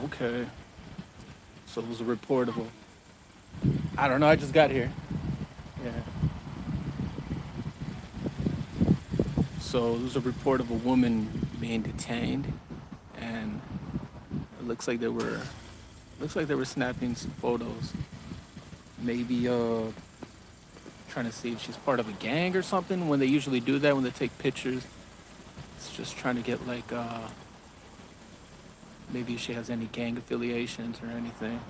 Okay. So it was a report of a. I don't know. I just got here. Yeah. So it was a report of a woman being detained, and it looks like they were snapping some photos. Maybe trying to see if she's part of a gang or something. When they usually do that, when they take pictures, it's just trying to get like maybe if she has any gang affiliations or anything.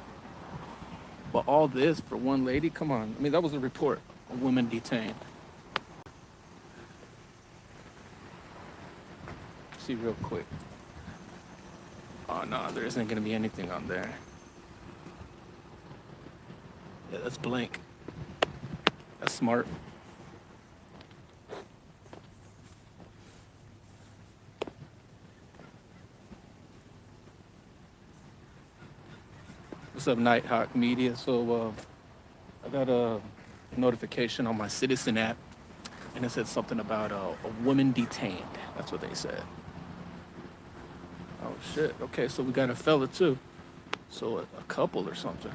But all this for one lady? Come on. I mean, that was a report. A woman detained. See real quick. Oh no, there isn't gonna be anything on there. Yeah, that's blank. That's smart. What's up, Nighthawk Media? So I got a notification on my Citizen app, and it said something about a woman detained. That's what they said. Oh shit. Okay, so we got a fella too. So a couple or something.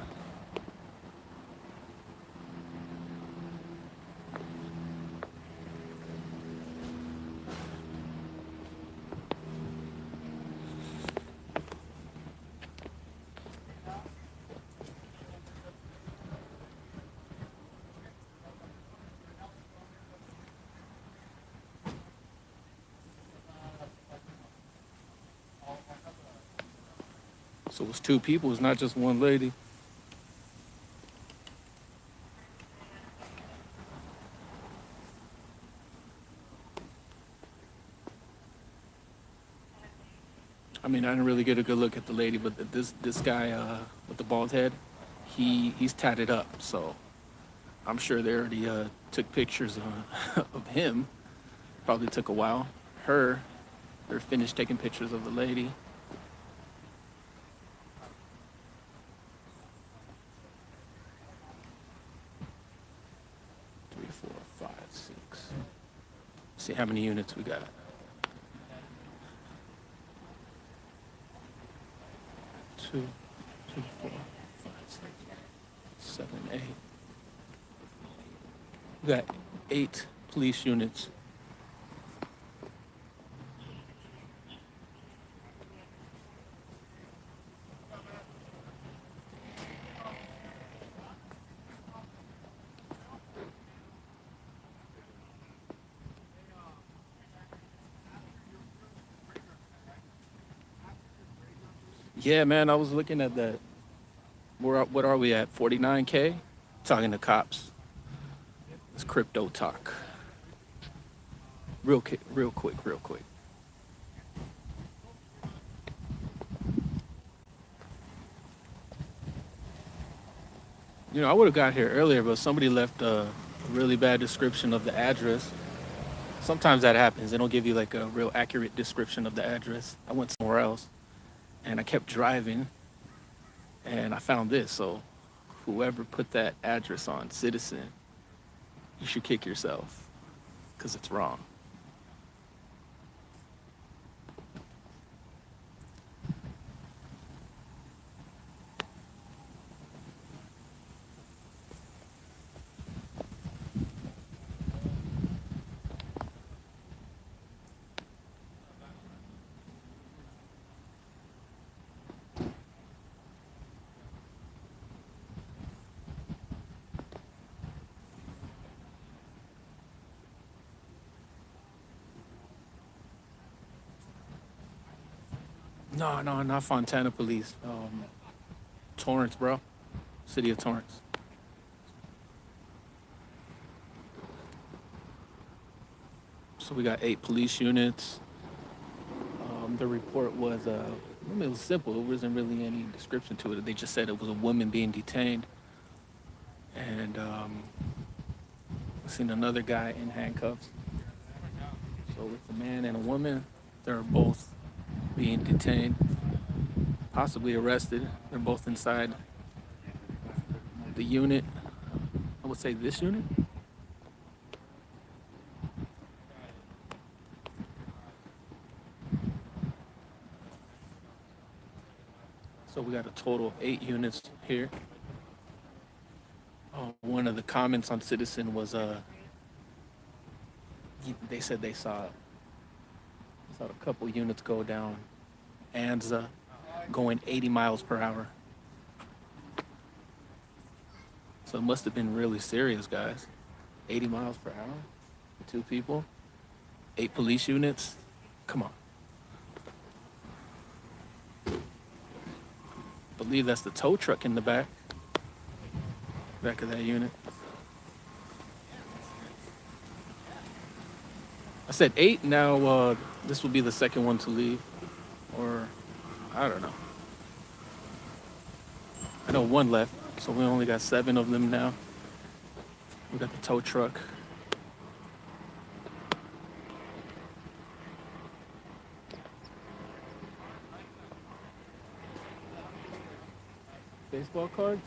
So it's two people. It's not just one lady. I mean, I didn't really get a good look at the lady, but this guy with the bald head, he's tatted up. So I'm sure they already took pictures of him. Probably took a while. Her, they're finished taking pictures of the lady. Three, four, five, six. See how many units we got. Two, two, four, five, six, seven, eight. We got 8 police units. Yeah, man, I was looking at that. What are we at? 49K? Talking to cops. It's crypto talk. Real quick, real quick. You know, I would have got here earlier, but somebody left a really bad description of the address. Sometimes that happens. They don't give you like a real accurate description of the address. I went somewhere else and I kept driving and I found this. So whoever put that address on Citizen, you should kick yourself because it's wrong. No, no, not Fontana Police. Torrance, bro. City of Torrance. So we got 8 police units. The report was, I mean, it was simple. It wasn't really any description to it. They just said it was a woman being detained, and I seen another guy in handcuffs. So it's a man and a woman. They're both being detained, possibly arrested. They're both inside the unit. I would say this unit. So we got a total of 8 units here. One of the comments on Citizen was they said they saw a couple units go down Anza going 80 miles per hour. So it must have been really serious, guys. 80 miles per hour, 2 people, 8 police units. Come on. Believe that's the tow truck in the back of that unit. I said 8. Now this will be the second one to leave, or I don't know. I know one left, so we only got 7 of them now. We got the tow truck. Baseball cards.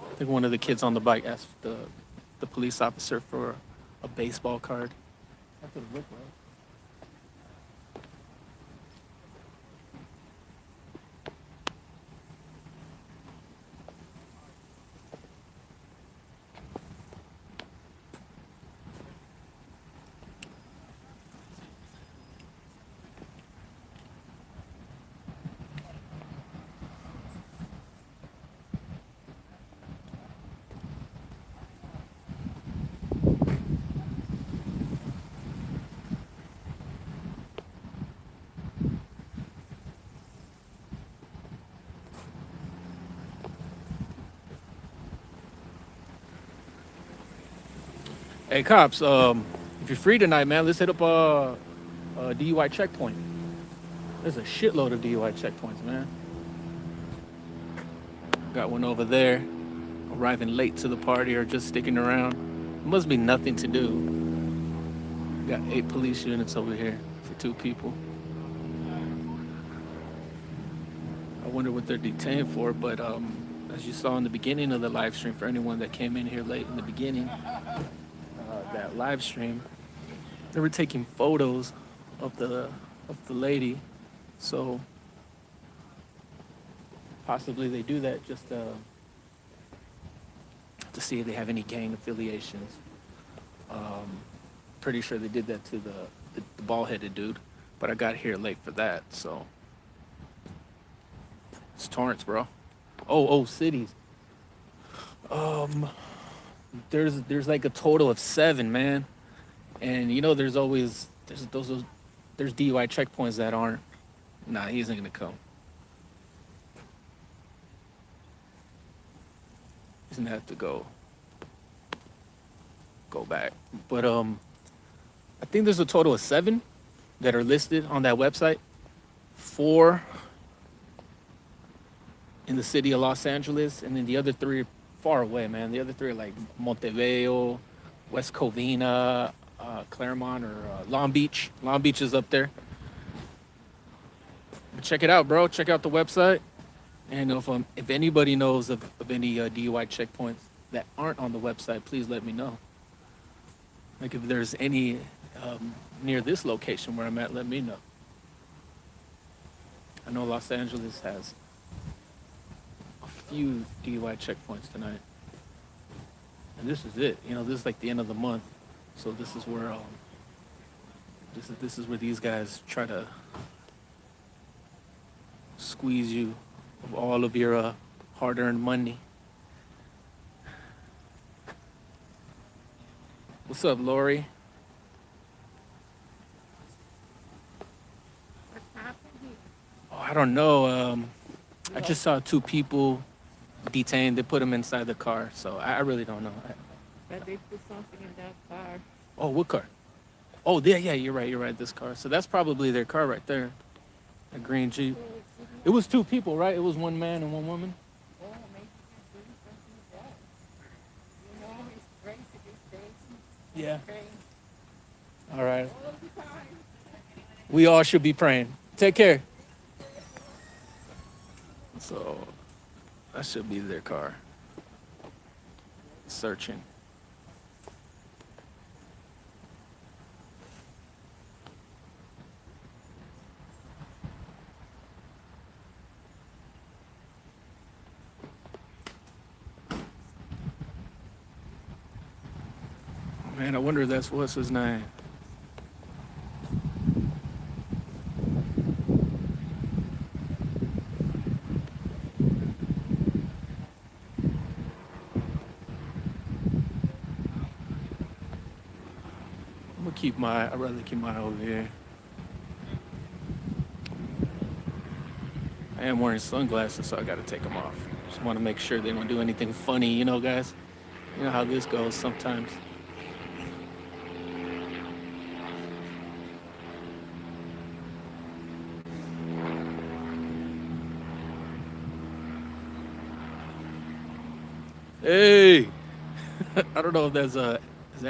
I think one of the kids on the bike asked the police officer for a baseball card. That's what it looked like. Hey cops, if you're free tonight, man, let's hit up a DUI checkpoint. There's a shitload of DUI checkpoints, man. Got one over there. Arriving late to the party or just sticking around. Must be nothing to do. Got 8 police units over here for 2 people. I wonder what they're detained for, but as you saw in the beginning of the live stream, for anyone that came in here late in the beginning, that live stream, they were taking photos of the lady. So possibly they do that just to see if they have any gang affiliations. Pretty sure they did that to the bald-headed dude, but I got here late for that. So it's Torrance, bro. Oh, cities. There's like a total of 7, man. And you know, there's DUI checkpoints that aren't. Nah, he isn't gonna come. He's gonna have to go back. But I think there's a total of 7 that are listed on that website. 4 in the city of Los Angeles, and then the other 3 are far away, man. The other 3 are like Monteveo, West Covina, Claremont, or Long Beach. Long Beach is up there. But check it out, bro. Check out the website. And if anybody knows of any DUI checkpoints that aren't on the website, please let me know. Like if there's any near this location where I'm at, let me know. I know Los Angeles has a few DUI checkpoints tonight. And this is it. You know, this is like the end of the month. So this is where this is where these guys try to squeeze you of all of your hard-earned money. What's up, Lori? Oh, I don't know. I just saw 2 people detained. They put them inside the car, so I really don't know. But they put something in that car. Oh, what car? Oh, yeah, you're right. This car. So that's probably their car right there. A green Jeep. It was 2 people, right? It was 1 man and 1 woman. Oh, maybe he's doing something with that. You know, he's crazy these days. Yeah. Praying All right. all the time. We all should be praying. Take care. So that should be their car. Searching. Man, I wonder if that's what's his name. I'd rather keep my eye over here. I am wearing sunglasses, so I gotta take them off. Just want to make sure they don't do anything funny, guys. You know how this goes sometimes. Hey, I don't know if is that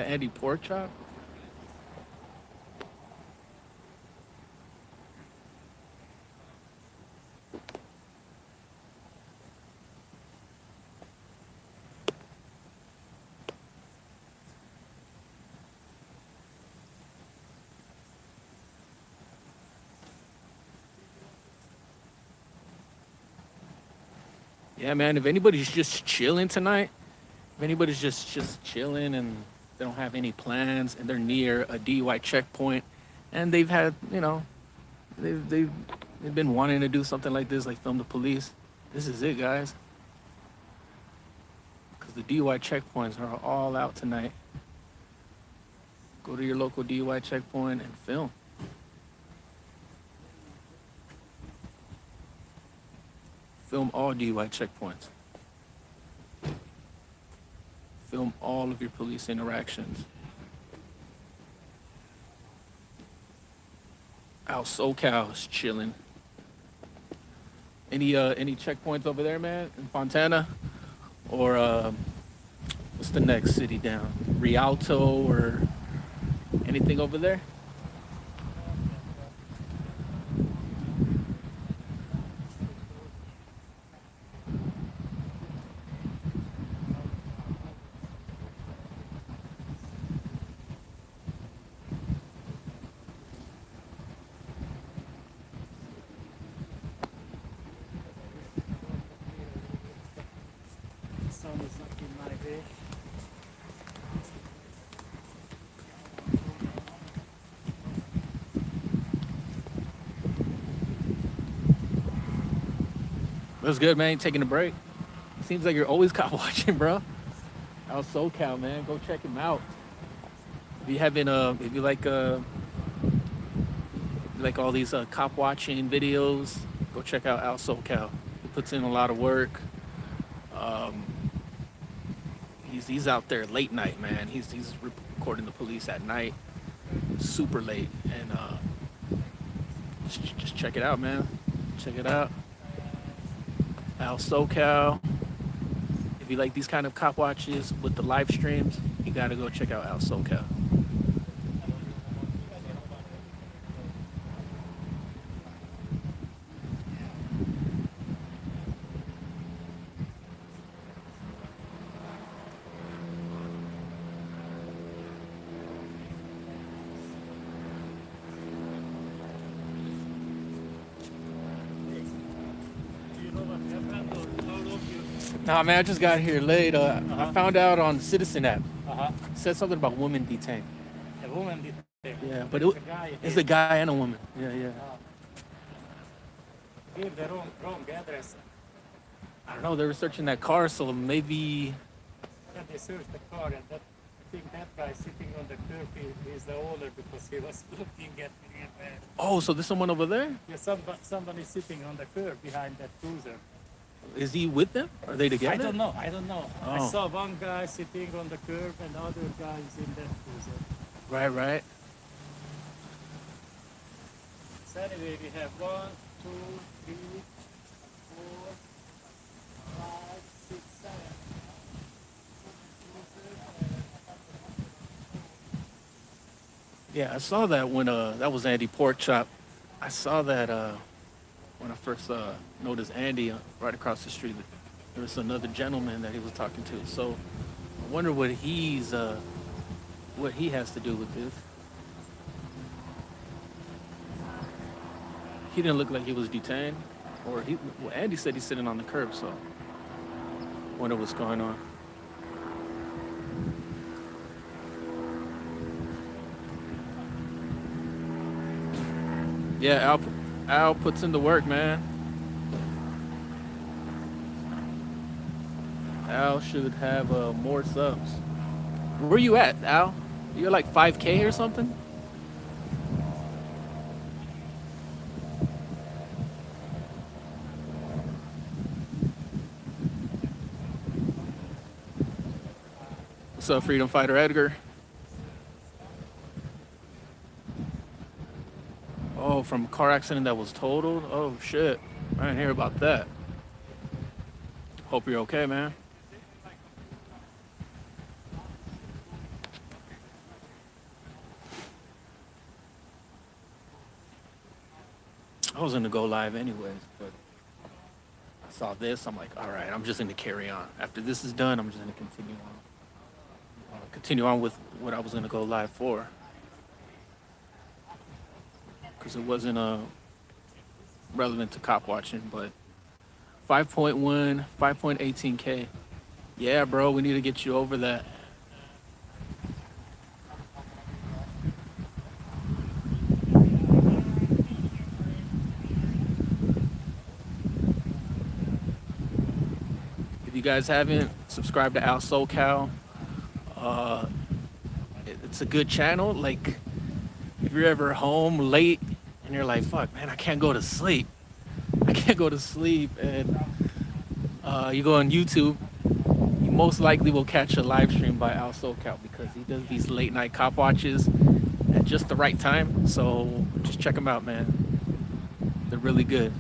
Andy Pork Chop? Yeah, man. If anybody's just chilling tonight, if anybody's just chilling and they don't have any plans and they're near a DUI checkpoint, and they've had, they've they've they've been wanting to do something like this, like film the police. This is it, guys. Because the DUI checkpoints are all out tonight. Go to your local DUI checkpoint and film. Film all DUI checkpoints. Film all of your police interactions. Out SoCal's chilling. Any checkpoints over there, man? In Fontana? Or what's the next city down? Rialto or anything over there? Sun is not in my way. That's good, man. You taking a break? Seems like you're always cop watching, bro. Out SoCal, man. Go check him out. If you haven't, if you like all these cop watching videos, go check out Al SoCal. He puts in a lot of work. Um, he's out there late night, man. He's recording the police at night, super late, and just check it out, man. Check it out, Al SoCal. If you like these kind of cop watches with the live streams, you gotta go check out Al SoCal. Do you know what happened or how long you? Nah, man, I just got here late. I found out on Citizen app. Uh-huh. It said something about women detained. A woman did. Yeah, but It's a guy. it's a guy and a woman. Yeah, yeah. Gave the wrong address. I don't know. They were searching that car, so maybe. Then they searched the car, and that I think that guy sitting on the curb is the owner because he was looking at me. And, Oh, so there's someone over there. yeah, somebody sitting on the curb behind that cruiser. Is he with them? Are they together? I don't know. I Oh. saw one guy sitting on the curb and the other guy is in that cruiser. Right, right. So anyway, we have 1, 2, 3, 4, 5, 6, 7. Yeah, I saw that when that was Andy Pork Chop. I saw that when I first noticed Andy right across the street. There was another gentleman that he was talking to. So I wonder what he has to do with this. He didn't look like he was detained, or well, Andy said he's sitting on the curb. So wonder what's going on. Yeah, Al puts in the work, man. Al should have more subs. Where you at, Al? You're like 5K or something? What's up, Freedom Fighter Edgar? Oh, from a car accident that was totaled? Oh, shit. I didn't hear about that. Hope you're okay, man. I was gonna go live anyways, but I saw this. I'm like, all right, I'm just gonna carry on. After this is done, I'm just gonna continue on with what I was gonna go live for, because it wasn't relevant to cop watching. But 5.1, 5.18K. Yeah, bro, we need to get you over that. If you guys haven't subscribed to Al SoCal, uh, it's a good channel. Like, if you're ever home late and you're like, fuck, man, I can't go to sleep. I can't go to sleep. And you go on YouTube, you most likely will catch a live stream by Al SoCal because he does these late night cop watches at just the right time. So just check them out, man. They're really good.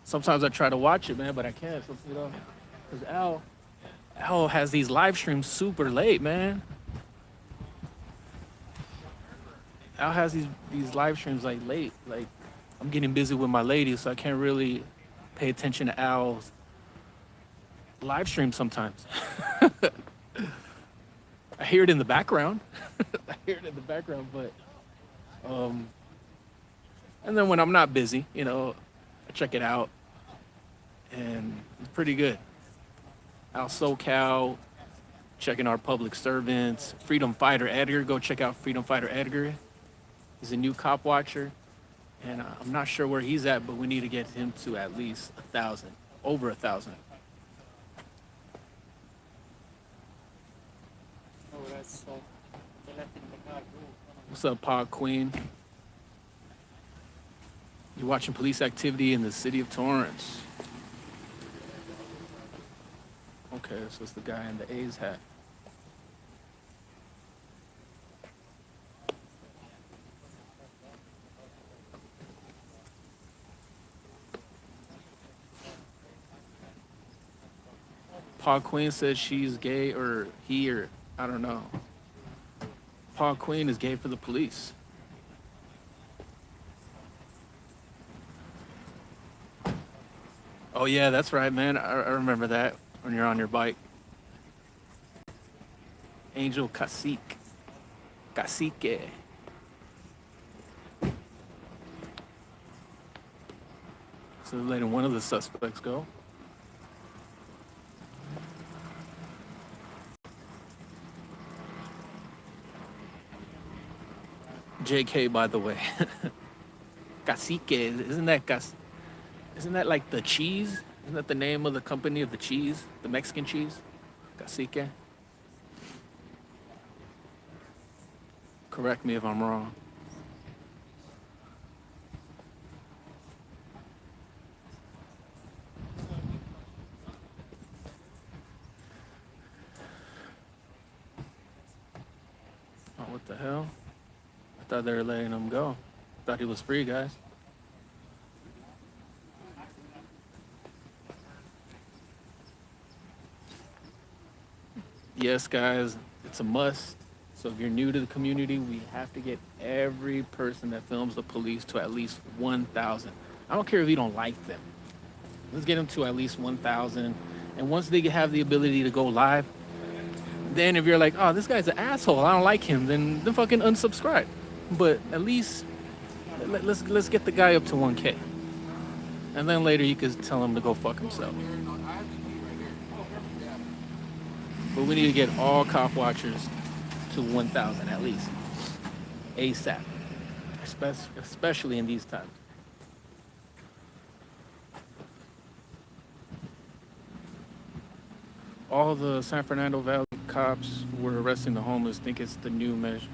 Sometimes I try to watch it, man, but I can't. So, because Al has these live streams super late, man. Al has these live streams like late. Like, I'm getting busy with my lady, so I can't really pay attention to Al's live stream sometimes. I hear it in the background. I hear it in the background, but um, and then when I'm not busy, I check it out, and it's pretty good. Al SoCal, checking our public servants. Freedom Fighter Edgar, go check out Freedom Fighter Edgar. He's a new cop watcher, and I'm not sure where he's at, but we need to get him to at least 1,000, over 1,000. Oh, that's so. They're letting the guy go. What's up, Pod Queen? You're watching police activity in the city of Torrance. Okay, so it's the guy in the A's hat. Paul Queen says she's gay, or he, or I don't know. Paul Queen is gay for the police. Oh yeah, that's right, man. I remember that when you're on your bike. Angel Cacique. Cacique. So letting one of the suspects go. JK, by the way. Cacique. Isn't that like the cheese? Isn't that the name of the company of the cheese? The Mexican cheese? Cacique. Correct me if I'm wrong. Oh, what the hell? I thought they were letting him go. Thought he was free, guys. Yes, guys, it's a must. So if you're new to the community, we have to get every person that films the police to at least 1,000. I don't care if you don't like them. Let's get them to at least 1,000. And once they have the ability to go live, then if you're like, oh, this guy's an asshole, I don't like him, then fucking unsubscribe. But at least Let's get the guy up to 1K, and then later you could tell him to go fuck himself. But we need to get all cop watchers to 1,000 at least, ASAP, especially in these times. All the San Fernando Valley cops were arresting the homeless. Think it's the new measure.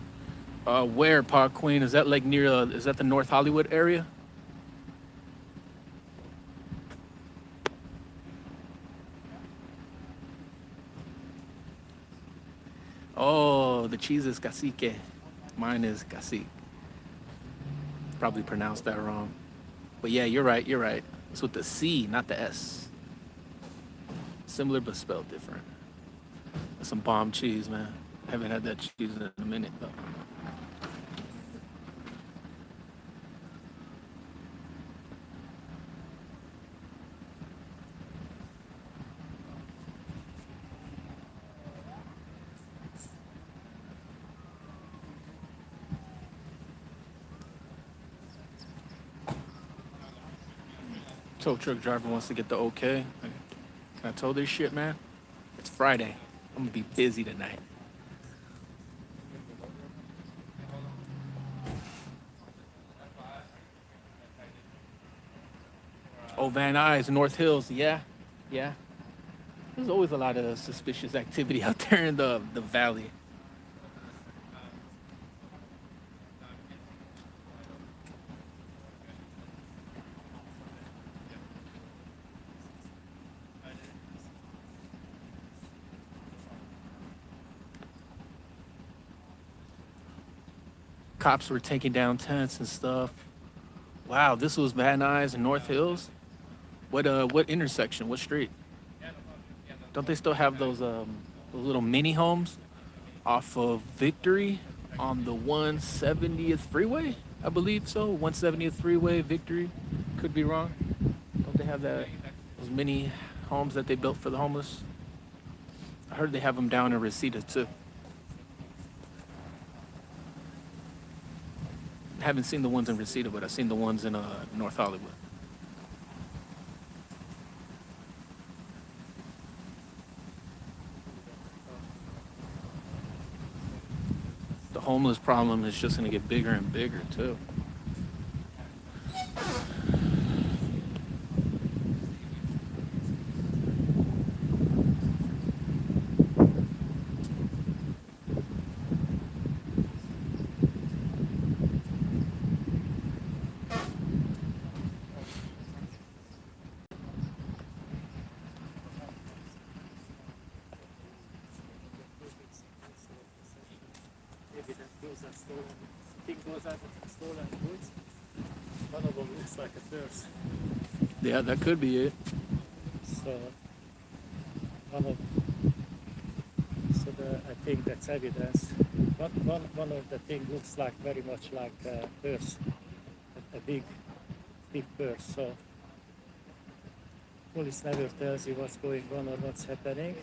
Where, Park Queen? Is that like near? Is that the North Hollywood area? Oh, the cheese is cacique. Mine is cacique. Probably pronounced that wrong. But yeah, you're right. You're right. It's with the C, not the S. Similar but spelled different. That's some bomb cheese, man. Haven't had that cheese in a minute though. Tow truck driver wants to get the okay. Can I tow this shit, man? It's Friday. I'm gonna be busy tonight. Oh, Van Nuys, North Hills. Yeah, yeah. There's always a lot of suspicious activity out there in the valley. Cops were taking down tents and stuff. Wow, this was Van Nuys and North Hills. What intersection? What street? Don't they still have those little mini homes off of Victory on the 170th freeway? I believe so. 170th freeway, Victory. Could be wrong. Don't they have those mini homes that they built for the homeless? I heard they have them down in Reseda too. I haven't seen the ones in Reseda, but I've seen the ones in North Hollywood. The homeless problem is just going to get bigger and bigger too. Maybe that those are stolen. I think those are the stolen goods. One of them looks like a purse. Yeah, that could be it. So one of I think that's evidence. One of the thing looks like very much like a purse, a big purse. So police never tells you what's going on or what's happening.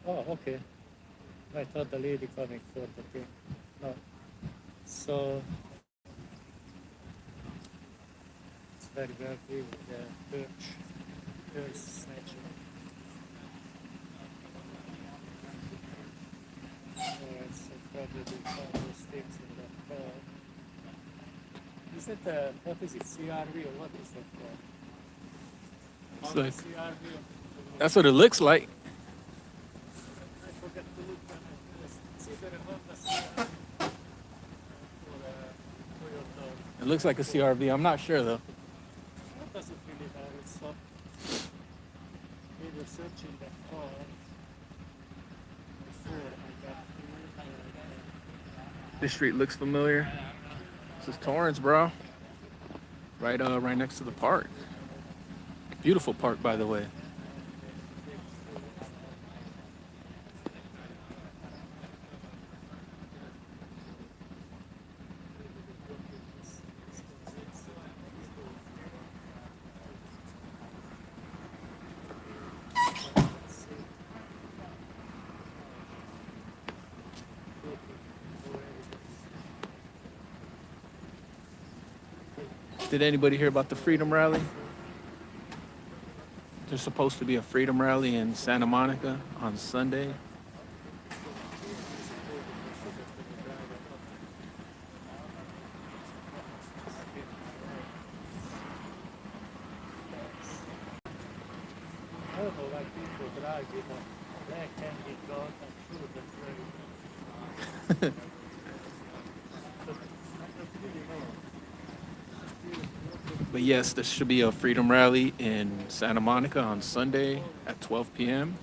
Oh, okay. I thought the lady coming for the thing. No. So it's very well with the purse snatching. Alright, so probably we found those things in that car. Is it what is it, CRV or what is that car? It's Honda like, CRV? that's what it looks like. I forget to look when I first. It's either a Honda CRV or a Toyota. It looks like a CRV. I'm not sure though. What does it really matter? It's not. We were searching that car before I got here. This street looks familiar. This is Torrance, bro. Right next to the park. Beautiful park, by the way. Did anybody hear about the Freedom Rally? There's supposed to be a Freedom Rally in Santa Monica on Sunday. I don't know why people drive with a black-handed gun and shoot and play. I don't really know. But yes, there should be a Freedom Rally in Santa Monica on Sunday at 12 p.m.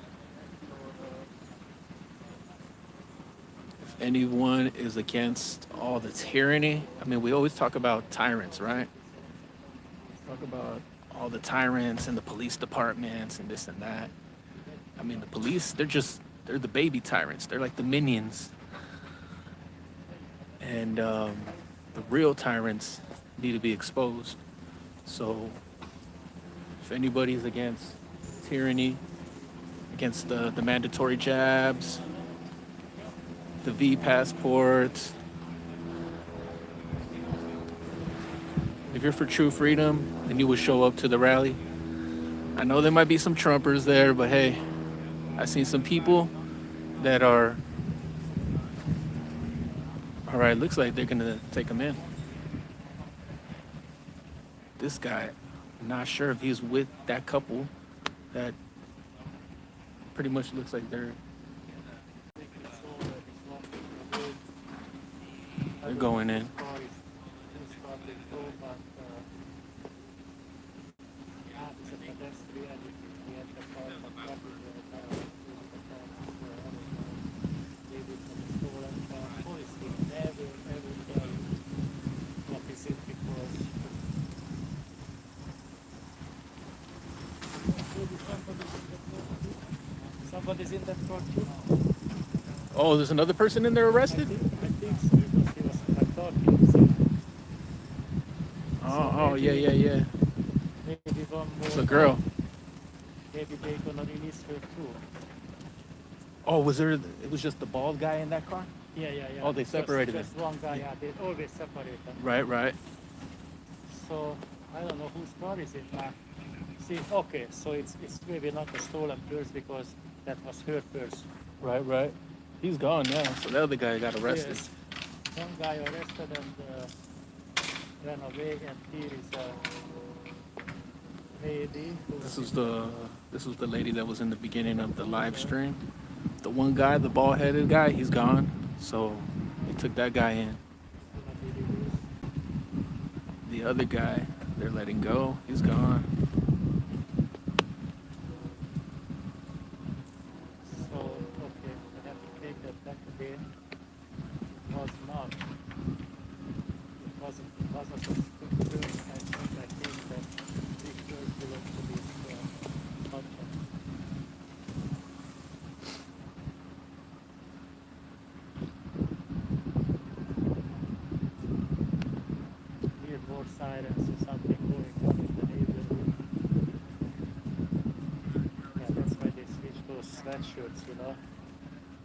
If anyone is against all the tyranny, I mean, we always talk about tyrants, right? Talk about all the tyrants and the police departments and this and that. I mean, the police, they're the baby tyrants. They're like the minions. And the real tyrants need to be exposed. So if anybody's against tyranny, against the mandatory jabs, the V passports, if you're for true freedom, then you would show up to the rally. I know there might be some Trumpers there, but hey, I've seen some people that are, all right, looks like they're gonna take them in. This guy, I'm not sure if he's with that couple that pretty much looks like they're going in. Somebody's in that car too? Oh, there's another person in there arrested? I think so, because he was like talking. So Oh, yeah. maybe one more. It's a girl. Maybe they're gonna release her too. Oh, it was just the bald guy in that car? Yeah. Oh, they separated just one guy, yeah, they always separate them. Right. So I don't know whose car is it now. See, okay, so it's maybe not a stolen purse because that was her purse. Right. He's gone now. So the other guy got arrested. Yes. One guy arrested and ran away, and here is a lady. This was the lady that was in the beginning of the live stream. The one guy, the bald-headed guy, he's gone. So they took that guy in. The other guy, they're letting go. He's gone. So, okay, I have to take that back again. It was not. It wasn't a stupid person. I think that big church belongs to this object. Hear more sirens or something going on in the neighborhood. Yeah, that's why they switched those sweatshirts, you know.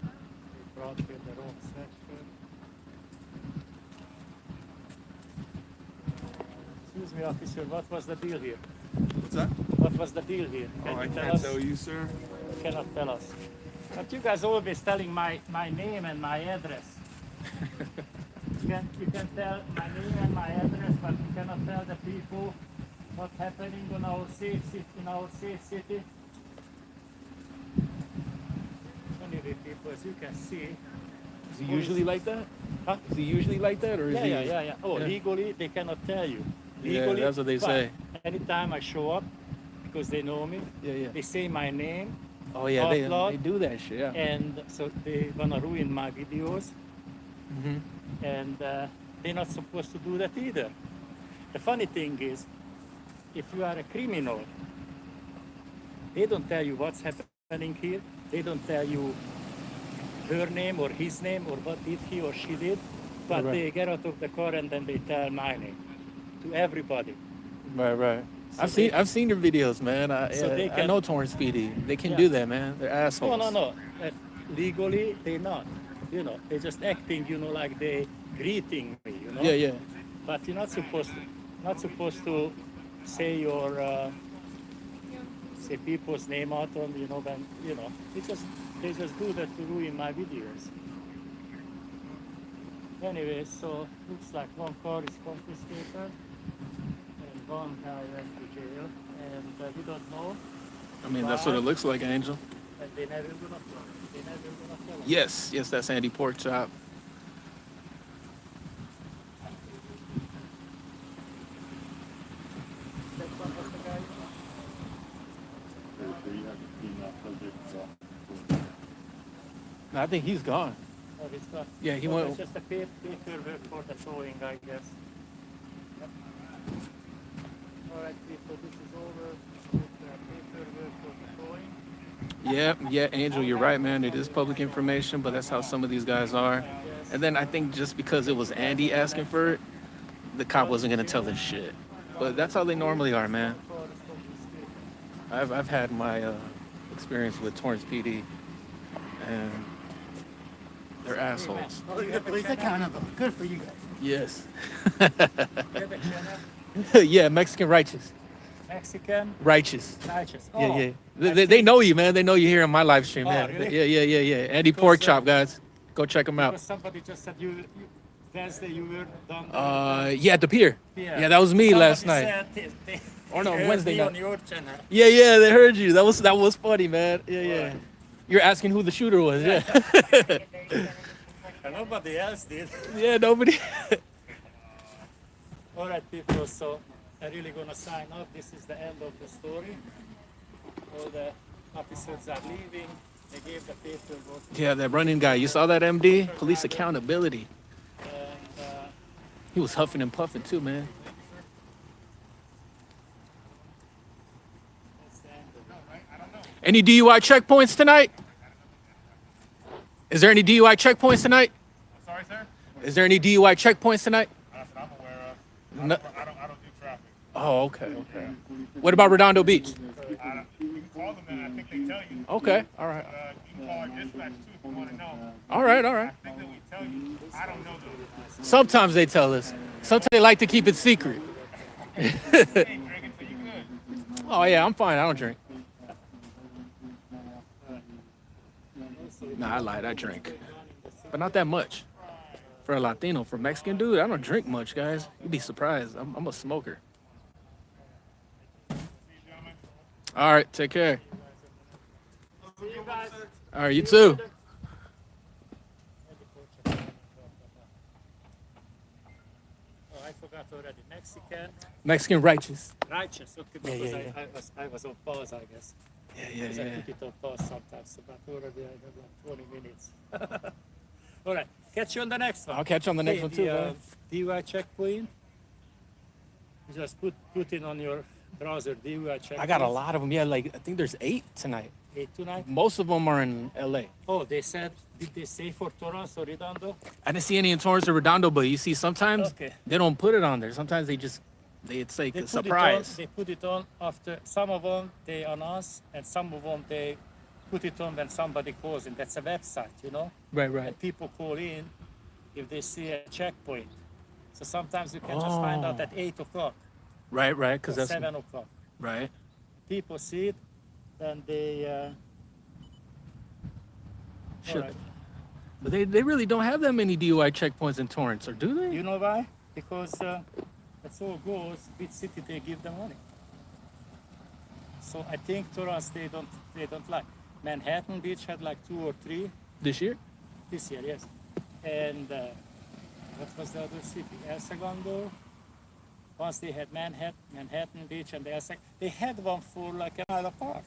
They brought in their own sweatshirt. Excuse me, officer, what was the deal here? What's that? What was the deal here? Can Oh, I you tell can't us? tell you, sir. You cannot tell us. But you guys always telling my name and my address. You can tell my name and my address, but you cannot tell the people what's happening in our safe city. Anyway, people, as you can see. Is he usually like that? Huh? Is he usually like that, or is he? Yeah. Oh, Yeah. legally they cannot tell you. Yeah, Legally, that's what they but say. Anytime I show up, because they know me, Yeah. they say my name, Oh yeah, they Outlawed. do that shit. Yeah. and so they wanna ruin my videos, Mm-hmm. and they're not supposed to do that either. The funny thing is, if you are a criminal, they don't tell you what's happening here. They don't tell you her name or his name or what did he or she did, but Right. they get out of the car and then they tell my name to everybody. Right. So I've seen your videos, man. So they I can- know Torrance PD. They can Yeah. do that, man. They're assholes. No. Legally, they're not. You know, they're just acting, like they greeting me, Yeah. But you're not supposed to. not supposed to say your say people's name out on, you know, when, you know, they just do that to ruin my videos. Anyway, so looks like one car is confiscated and one guy went to jail, and we don't know. I mean, that's what it looks like, Angel. And they never gonna tell us. Yes, yes, that's Andy Pork Chop. That one was the guy. No, I think he's gone. Oh, it's got. Yeah, he Oh, went. it's just a paperwork for the towing, I guess. Yep. All right, people, this is over with the paperwork for the towing. Yeah, yeah, Angel, you're right, man. It is public information, but that's how some of these guys are. And then I think just because it was Andy asking for it, the cop wasn't gonna tell us shit. But that's how they normally are, man. I've had my experience with Torrance PD, and they're assholes. Oh, you're the police accountable. Good for you guys. Yes. You have a channel? Yeah, Mexican righteous. Mexican Righteous. righteous. Yeah, Oh, yeah. They know you, man. They know you here on my live stream, Oh, man. really? Yeah. Andy Pork Chop, guys. Go check him out. because somebody just said you Wednesday you were down Yeah, at the pier. there. Yeah, that was me last night. Said they Or no, heard Wednesday me night. on your channel. Yeah, they heard you. That was funny, man. Yeah. You're asking who the shooter was. Yeah. And nobody else did. Yeah, nobody. All right, people. So I'm really gonna sign off. This is the end of the story. All the officers are leaving. They gave the paperwork. Yeah, that running guy. You saw that, MD? Police accountability. And He was huffing and puffing too, man. that's the end of it. Any DUI checkpoints tonight? Is there any DUI checkpoints tonight? Sorry, sir? Is there any DUI checkpoints tonight? That's what I'm aware of. No. I don't do traffic. Oh, okay. What about Redondo Beach? You can call them and I think they tell you. Okay, all right. You can call our dispatch too if you want to know. All right. I think they will tell you. I don't know though. Sometimes they tell us. Sometimes they like to keep it secret. You ain't drinking, so you good. Oh, yeah, I'm fine. I don't drink. Nah, I lied. I drink. But not that much. For a Latino, for a Mexican dude, I don't drink much, guys. You'd be surprised. I'm a smoker. All right, take care. See you guys. All right, you too. Oh, I forgot already. Mexican righteous. Righteous. Okay, Yeah, because yeah, I was on pause, I guess. Yeah, Because I put it on pause sometimes, but already I have like 20 minutes. All right, catch you on the next one. I'll catch you on the next one too, man. DUI checkpoint. You just put it on your browser, DUI checkpoint. I got a lot of them. Yeah, like I think there's 8 tonight. 8 tonight. Most of them are in LA. Oh, they said, did they say for Torrance or Redondo? I didn't see any in Torrance or Redondo, but you see sometimes Okay. they don't put it on there. Sometimes it's like a surprise. They put it on after, some of them they announce, and some of them they put it on when somebody calls in. That's a website, you know? Right. And people call in if they see a checkpoint. So sometimes you can just find out at 8 o'clock Right, or because that's 7 o'clock. right. People see it, then they. Shit. Alright. But they really don't have that many DUI checkpoints in Torrance, or do they? You know why? Because that's all goes which city they give the money. So I think Torrance they don't like. Manhattan Beach had like 2 or 3 This year? this year, yes. And what was the other city? El Segundo. Once they had Manhattan Beach and they had one for like a mile apart.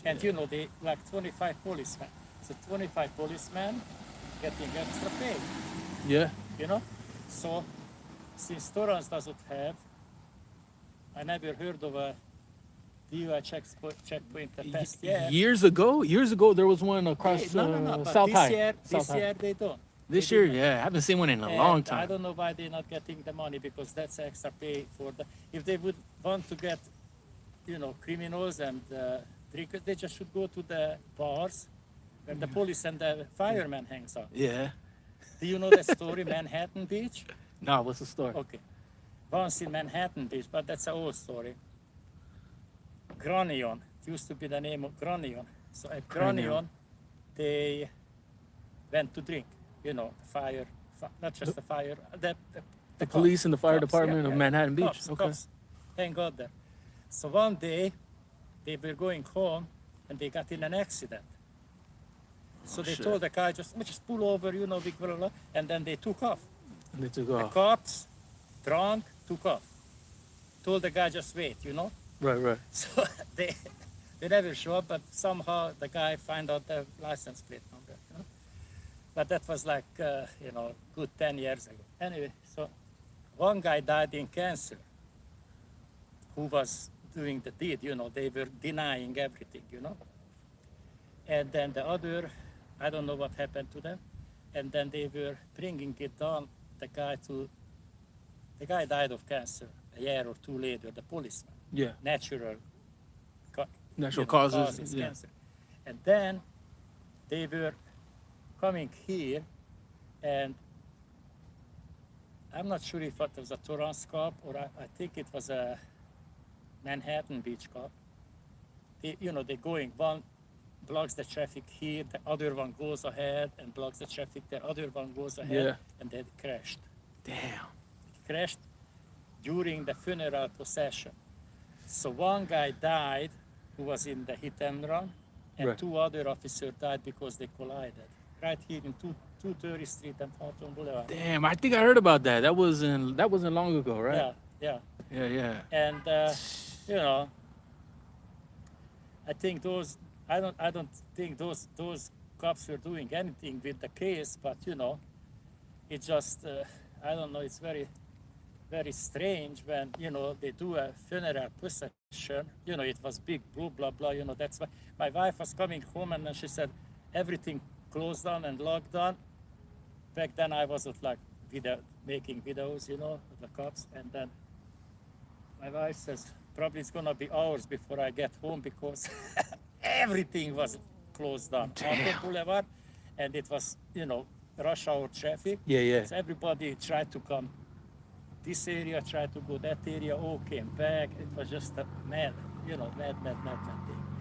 And you know, they like 25 policemen. So 25 policemen getting extra pay, Yeah. you know? So since Torrance doesn't have, I never heard of a DUI checkpoint the past year. Years ago, there was one across No, but South this High. year, South this High. year they don't. This They year, did not. yeah, I haven't seen one in a And long I time. don't know why they're not getting the money, because that's extra pay for the. If they would want to get, you know, criminals and drinkers, they just should go to the bars where the police and the firemen hangs out. Yeah. Do you know the story, Manhattan Beach? No, what's the story? Okay. once in Manhattan Beach, but that's an old story. Granion, it used to be the name of Granion. So at Granion, they went to drink, fire, not just the fire, The police and the fire cops, department of Manhattan Beach. Cops, Okay. cops. Thank God there. So one day, they were going home and they got in an accident. So they shit. told the guy, just pull over, big blah, blah, and then they took off. And they took The off. cops, drunk, took off. Told the guy, just wait, Right. So they never show up, but somehow the guy find out the license plate number. But that was like, good 10 years ago. Anyway, so one guy died in cancer who was doing the deed, they were denying everything, And then the other, I don't know what happened to them. And then they were bringing it down, the guy died of cancer a year or two later, the policeman. Yeah. Natural Causes. Yeah. cancer. And then they were coming here, and I'm not sure if it was a Torrance cop or I think it was a Manhattan Beach cop. They're going, one blocks the traffic here, the other one goes ahead and blocks the traffic, the other one goes ahead, Yeah. and they crashed. Damn. Crashed during the funeral procession. So one guy died who was in the hit and run, and Right. two other officers died because they collided. Right here in 230 Street and Hawthorne Boulevard. Damn. I think I heard about that. That wasn't long ago, right? Yeah. Yeah. And I think I don't think those cops were doing anything with the case, but it just I don't know. It's very, very strange when they do a funeral procession. It was big, blah blah. That's why my wife was coming home and then she said everything closed down and locked down. Back then I wasn't like making videos, with the cops, and then my wife says probably it's gonna be hours before I get home because everything was closed down. Hawthorne Boulevard, and it was rush hour traffic. Yeah. So everybody tried to come this area, tried to go that area, all came back. It was just a mad thing.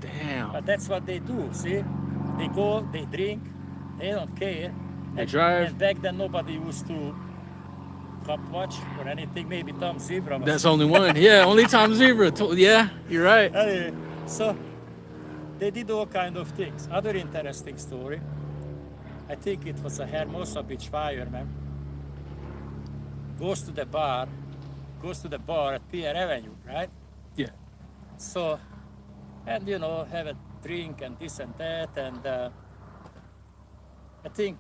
Damn. But that's what they do, see? They go, they drink, they don't care. They drive. And back then nobody used to cop watch or anything, maybe Tom Zebra. That's only one. Yeah, only Tom Zebra. Yeah, you're right. Anyway, so they did all kind of things. Other interesting story, I think it was a Hermosa Beach fireman, goes to the bar at Pier Avenue, right? Yeah. So, and have a drink and this and that, and I think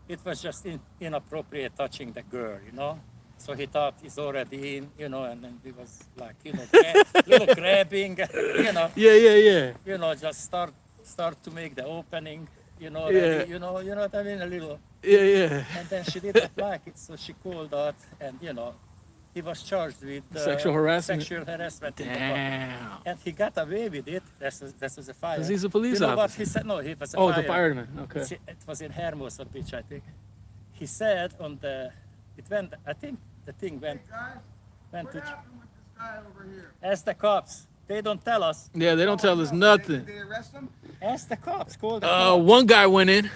it was just inappropriate touching the girl, So he thought he's already in, and then he was like, little grabbing, Yeah. just start to make the opening, Yeah. ready, you know what I mean, a little. Yeah. And then she didn't like it, so she called out, and he was charged with Sexual harassment. in the bar. Damn. And he got away with it. That was a fire. 'Cause he's a police You know what officer. he said? No, he was a Oh, fire. the fireman. Okay. It was in Hermosa Beach, I think. He said I think the thing went What to, happened with this guy over here? ask the cops. They don't tell us. Yeah, they don't tell us Did nothing. they arrest him? Ask the cops. Call the cops. One guy went in.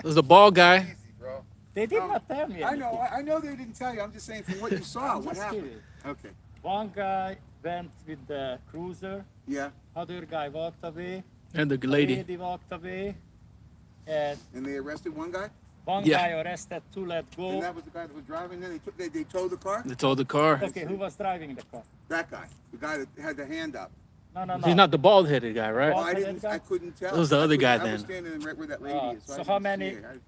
There's a bald guy. Easy, bro. They did not tell me. I know. I know they didn't tell you. I'm just saying from what you saw, I'm what just happened. kidding. Okay. One guy went with the cruiser. Yeah. Other guy walked away. And the The lady. walked away. And And they arrested one guy. one Yeah. guy arrested, two let And go. that was the guy that was driving. Then they towed the car. They told the car. Okay, who was driving the car? That guy, the guy that had the hand up. No. He's not the bald-headed guy, right? Oh, Bald-headed guy? I couldn't tell. That was the I other couldn't- guy I was then. standing right where that lady Oh, is. so I how didn't many- see it.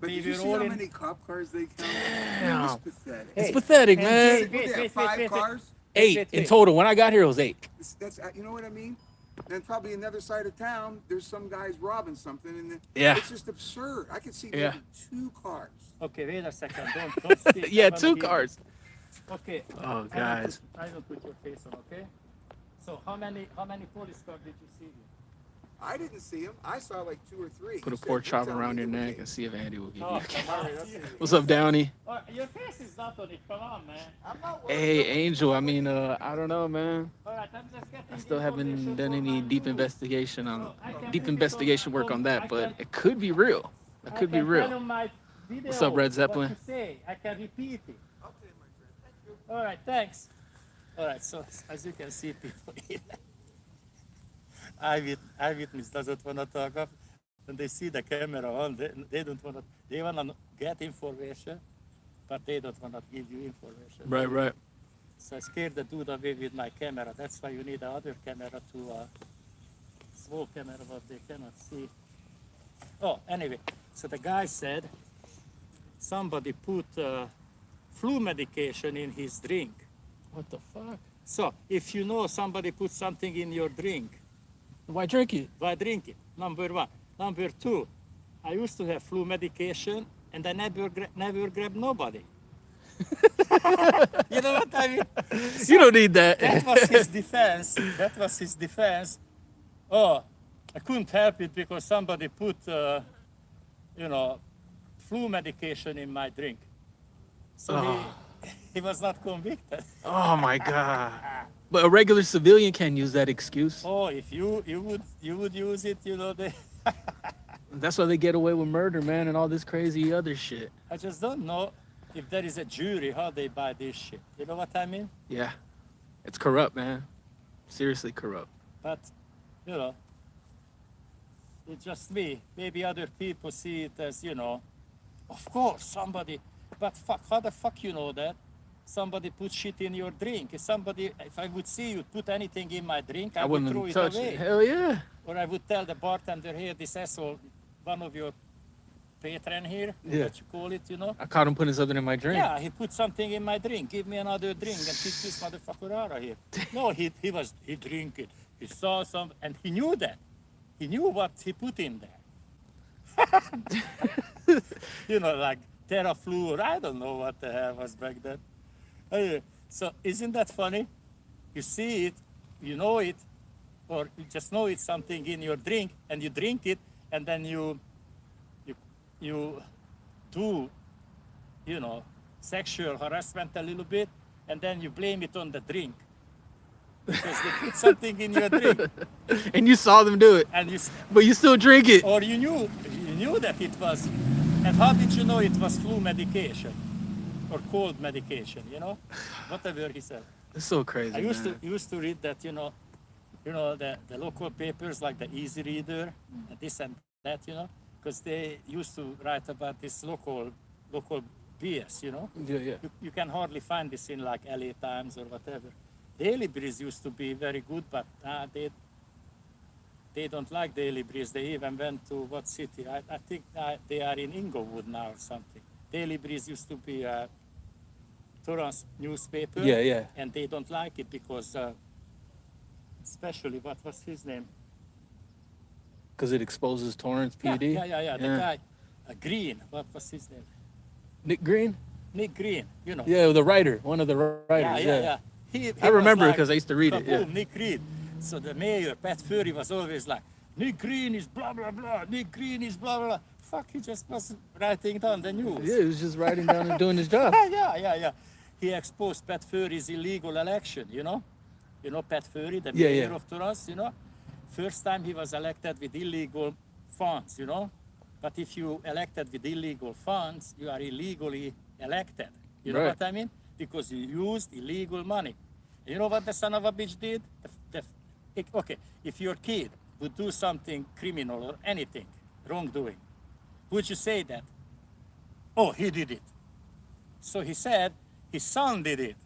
But They did you were see all how in- many cop cars they counted? Damn. It was pathetic. It's Hey, pathetic, and man. Wait, What, they have five cars? Eight in total. When I got here, it was 8. That's you know what I mean. Then probably another side of town, there's some guys robbing something, and Yeah. it's just absurd. I could see Yeah. maybe 2 cars. Okay, wait a second. Don't speak. Yeah, I'm gonna 2 hear. cars. Okay. Oh, guys. I don't put your face on, okay? So how many police cars did you see here? I didn't see him. I saw like 2 or 3. Put a You said pork you're chop telling around me your they were neck gay. and see if Andy will give you Oh, a kiss. come on, let's see. What's up, Downey? Oh, your face is not on it. Come on, man. I'm not worried. Hey, Angel. I mean, I don't know, man. All right, I'm just getting I still haven't information done for any my deep news. investigation on So I can deep put it investigation work on that, but it could be real. It could be I can tell real. you my video What's up, Red Zeppelin? What you say. I can repeat it. Okay, my friend. Thank you. All right, thanks. All right, so as you can see, people here, eyewitness doesn't want to talk up. When they see the camera on, they don't want to, they want to get information, but they don't want to give you information. Right, right. So I scared the dude away with my camera. That's why you need the other camera to, small camera, but they cannot see. Oh, anyway, so the guy said somebody put flu medication in his drink. What the fuck? So if you know somebody put something in your drink, Why drink it? why drink it? Number one. Number two, I used to have flu medication and I never grabbed nobody. You know what I mean? You don't need that. That was his defense. That was his defense. Oh, I couldn't help it because somebody put, flu medication in my drink. So he was not convicted. Oh my god. But a regular civilian can't use that excuse. Oh, if you would use it, they. That's why they get away with murder, man, and all this crazy other shit. I just don't know if there is a jury how they buy this shit. You know what I mean? Yeah. It's corrupt, man. Seriously corrupt. But it's just me. Maybe other people see it as of course somebody. But fuck, how the fuck you know that? Somebody put shit in your drink. If I would see you put anything in my drink, I would throw wouldn't it touch away. it. Hell yeah. Or I would tell the bartender, here, this asshole, one of your patron here, Yeah. what you call it, I caught him putting something in my drink. Yeah, he put something in my drink. Give me another drink and kick this motherfucker out of here. No, he drink it. He saw some, and he knew that. He knew what he put in there. Like Terraflu, or I don't know what the hell was back then. Anyway, so isn't that funny? You see it, you know it, or you just know it's something in your drink, and you drink it, and then you do, sexual harassment a little bit, and then you blame it on the drink. Because they put something in your drink, And you saw them do it, and but you still drink it. or you knew that it was, and how did you know it was flu medication or cold medication? Whatever he said. It's so crazy. I man. used to read that the local papers like the Easy Reader and this and that because they used to write about this local BS Yeah. you can hardly find this in like LA Times or whatever. Daily Breeze used to be very good, but they don't like Daily Breeze. They even went to what city? I think they are in Inglewood now or something. Daily Breeze used to be a Torrance newspaper. Yeah. And they don't like it because, especially, what was his name? Because it exposes Torrance PD. Yeah. The guy, Green. What was his name? Nick Green? Nick Green. Yeah, the writer. One of the writers. Yeah. He I remember it was like, because I used to read it. Yeah. Nick Reed. So the mayor, Pat Furry, was always like, Nick Green is blah, blah, blah. Nick Green is blah, blah, blah. Fuck, he just was writing down the news. Yeah, he was just writing down and doing his job. Yeah. He exposed Pat Furry's illegal election, You know Pat Furry, the Yeah, mayor yeah. of Torrance, First time he was elected with illegal funds, But if you elected with illegal funds, you are illegally elected. You know Right. what I mean? Because you used illegal money. You know what the son of a bitch did? Okay, if your kid would do something criminal or anything, wrongdoing, would you say that? Oh, he did it. So he said his son did it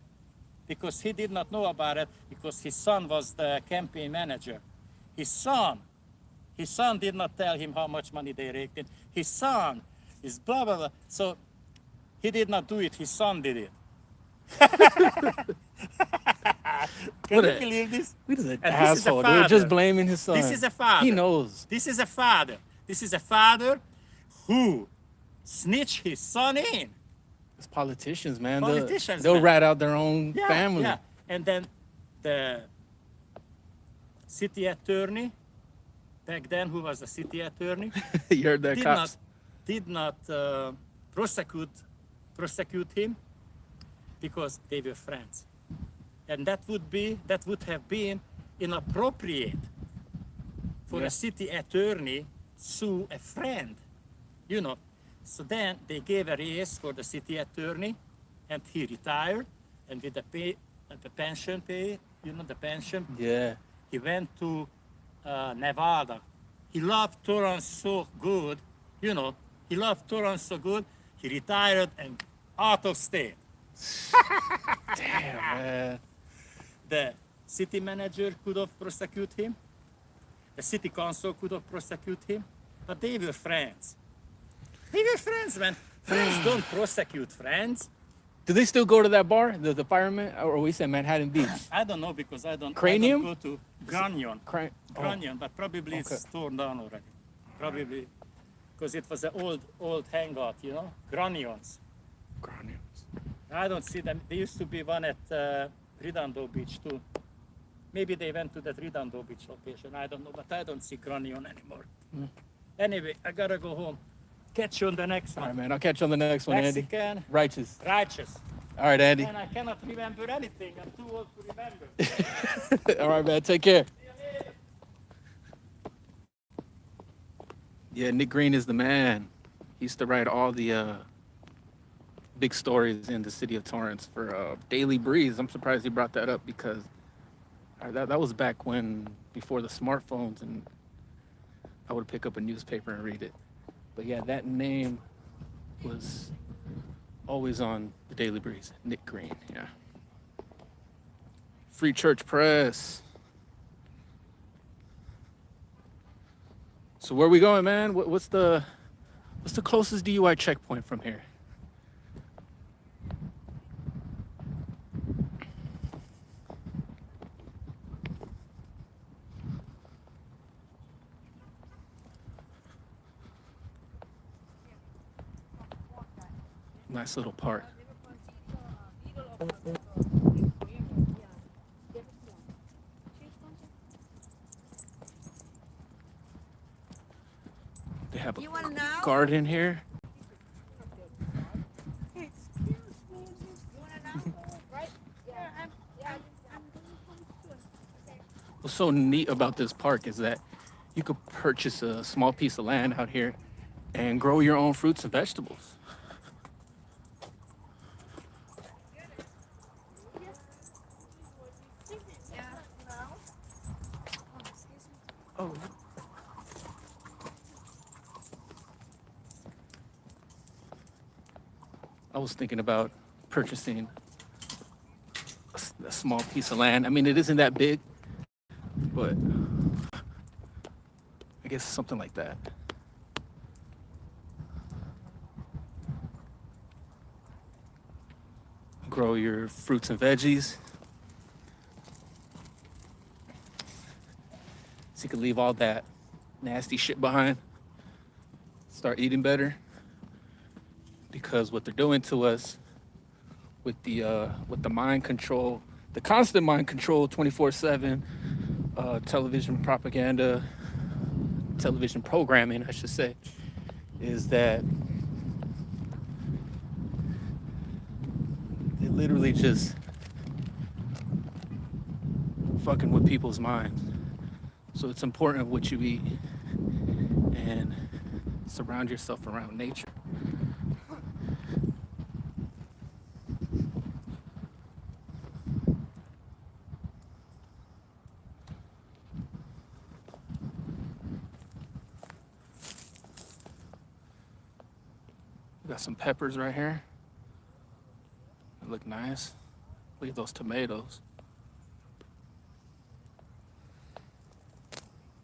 because he did not know about it because his son was the campaign manager. His son did not tell him how much money they raked in. His son is blah, blah, blah. So he did not do it, his son did it. Can What you a- believe this? What is an And this is a asshole, dude? Just father. blaming his son. This is a father. He knows. This is a father. This is a father who snitched his son in. It's politicians, man. Politicians, They'll man. rat out their own family. Yeah. And then the city attorney back then, who was the city attorney, You heard that, did cops? not prosecute him because they were friends, and that would have been inappropriate for Yeah. a city attorney sue a friend, you know. So then they gave a raise for the city attorney, and he retired, and with the pension pay, the pension, Yeah. he went to Nevada. He loved Torrance so good, he loved Torrance so good, he retired and out of state. Damn, man. The city manager could have prosecuted him, the city council could have prosecuted him, but they were friends. They were friends, man. Friends don't prosecute friends. Do they still go to that bar, the fireman, or we said Manhattan Beach? I don't know because I don't Cranium? go to Granion. Oh, Granion, but probably okay. it's torn down already. Probably because it was an old hangout, Granions. I don't see them. There used to be one at Redondo Beach too. Maybe they went to that Redondo Beach location. I don't know, but I don't see Granion anymore. Anyway, I gotta go home. Catch you on the next All one. right, man. I'll catch you on the next one, Andy. Mexican, Righteous. righteous. All right, Andy. And I cannot remember anything. I'm too old to remember. All right, man. Take care. Yeah, Nick Green is the man. He used to write all the big stories in the city of Torrance for Daily Breeze. I'm surprised he brought that up because that was back when, before the smartphones, and I would pick up a newspaper and read it. But yeah, that name was always on the Daily Breeze. Nick Green, yeah. Free Church Press. So where are we going, man? What's the closest DUI checkpoint from here? Nice little park. They have a You want to know? garden here. Excuse me. You want to know? Right? Yeah, I'm going to come soon. What's so neat about this park is that you could purchase a small piece of land out here and grow your own fruits and vegetables. Oh. I was thinking about purchasing a small piece of land. I mean, it isn't that big, but I guess something like that. Grow your fruits and veggies. So you can leave all that nasty shit behind. Start eating better. Because what they're doing to us with the mind control, the constant mind control, 24/7, television propaganda, television programming, I should say, is that they literally just fucking with people's minds. So it's important what you eat and surround yourself around nature. We got some peppers right here. They look nice. Look at those tomatoes.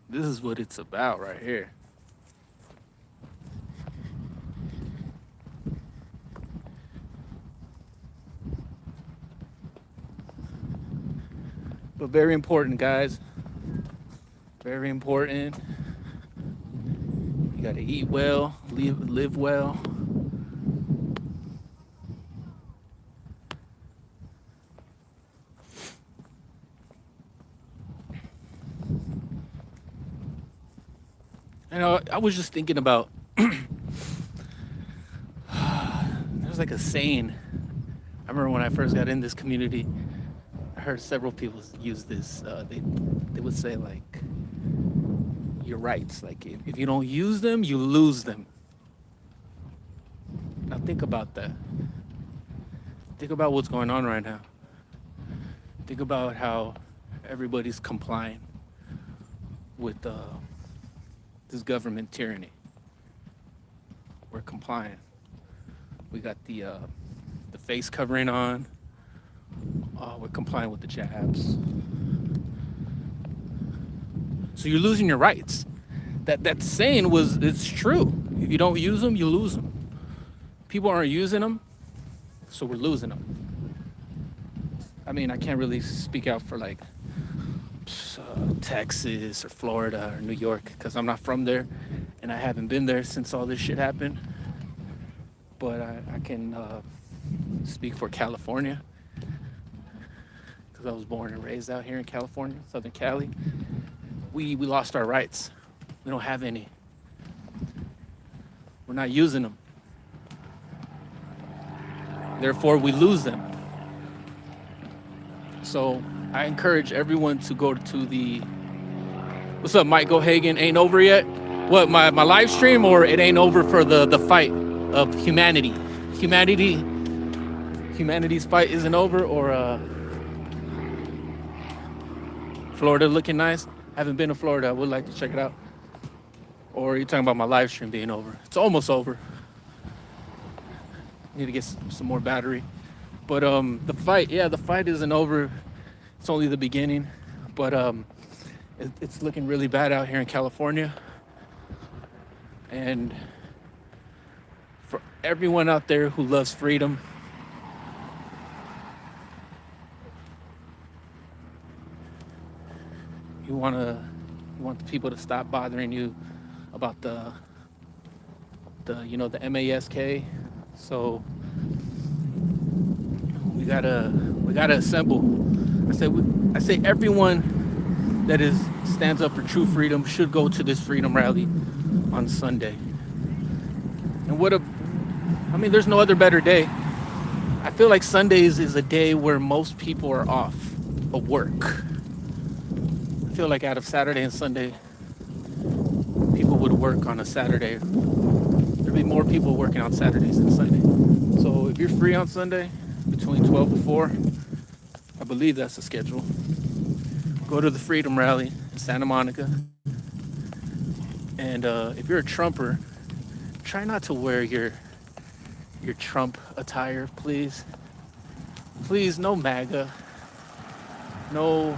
This is what it's about right here. But very important, guys. Very important. You gotta eat well, live well. And I was just thinking about there's like a saying. I remember when I first got in this community, I heard several people use this. They would say like your rights. Like if you don't use them, you lose them. Now think about that. Think about what's going on right now. Think about how everybody's complying with this government tyranny. We're complying. We got the face covering on. We're complying with the jabs. So you're losing your rights. That saying it's true. If you don't use them, you lose them. People aren't using them, so we're losing them. I mean, I can't really speak out for like Texas or Florida or New York because I'm not from there and I haven't been there since all this shit happened. But I can speak for California because I was born and raised out here in California, Southern Cali. We lost our rights. We don't have any. We're not using them. Therefore, we lose them. So I encourage everyone to go to the... What's up, Mike Gohagan? Ain't over yet? What, my live stream, or it ain't over for the fight of humanity? Humanity's fight isn't over, or Florida looking nice? Haven't been to Florida. I would like to check it out. Or are you talking about my live stream being over? It's almost over. Need to get some more battery. But the fight isn't over. It's only the beginning. But it's looking really bad out here in California. And for everyone out there who loves freedom, you want the people to stop bothering you about the MASK. So we gotta assemble. I say everyone that stands up for true freedom should go to this freedom rally on Sunday. And there's no other better day. I feel like Sundays is a day where most people are off of work. I feel like out of Saturday and Sunday, people would work on a Saturday. There'd be more people working on Saturdays than Sunday. So if you're free on Sunday, between 12 to 4, I believe that's the schedule. Go to the Freedom Rally in Santa Monica. And if you're a Trumper, try not to wear your Trump attire, please. Please, no MAGA. No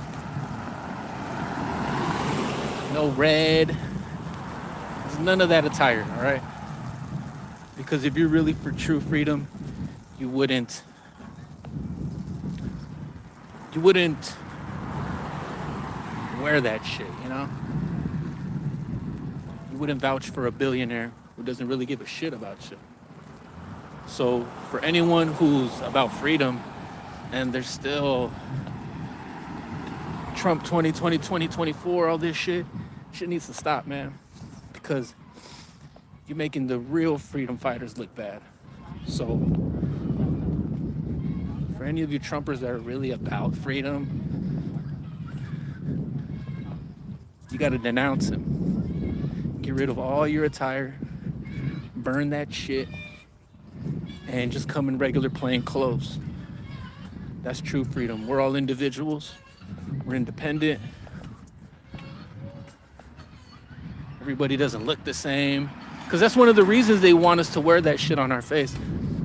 red. None of that attire, all right? Because if you're really for true freedom, you wouldn't wear that shit, you know? You wouldn't vouch for a billionaire who doesn't really give a shit about you. So for anyone who's about freedom and there's still Trump 2020, 2024, all this shit needs to stop, man. Because you're making the real freedom fighters look bad. So for any of you Trumpers that are really about freedom, you got to denounce him. Get rid of all your attire, burn that shit, and just come in regular plain clothes. That's true freedom. We're all individuals. We're independent. Everybody doesn't look the same. Because that's one of the reasons they want us to wear that shit on our face.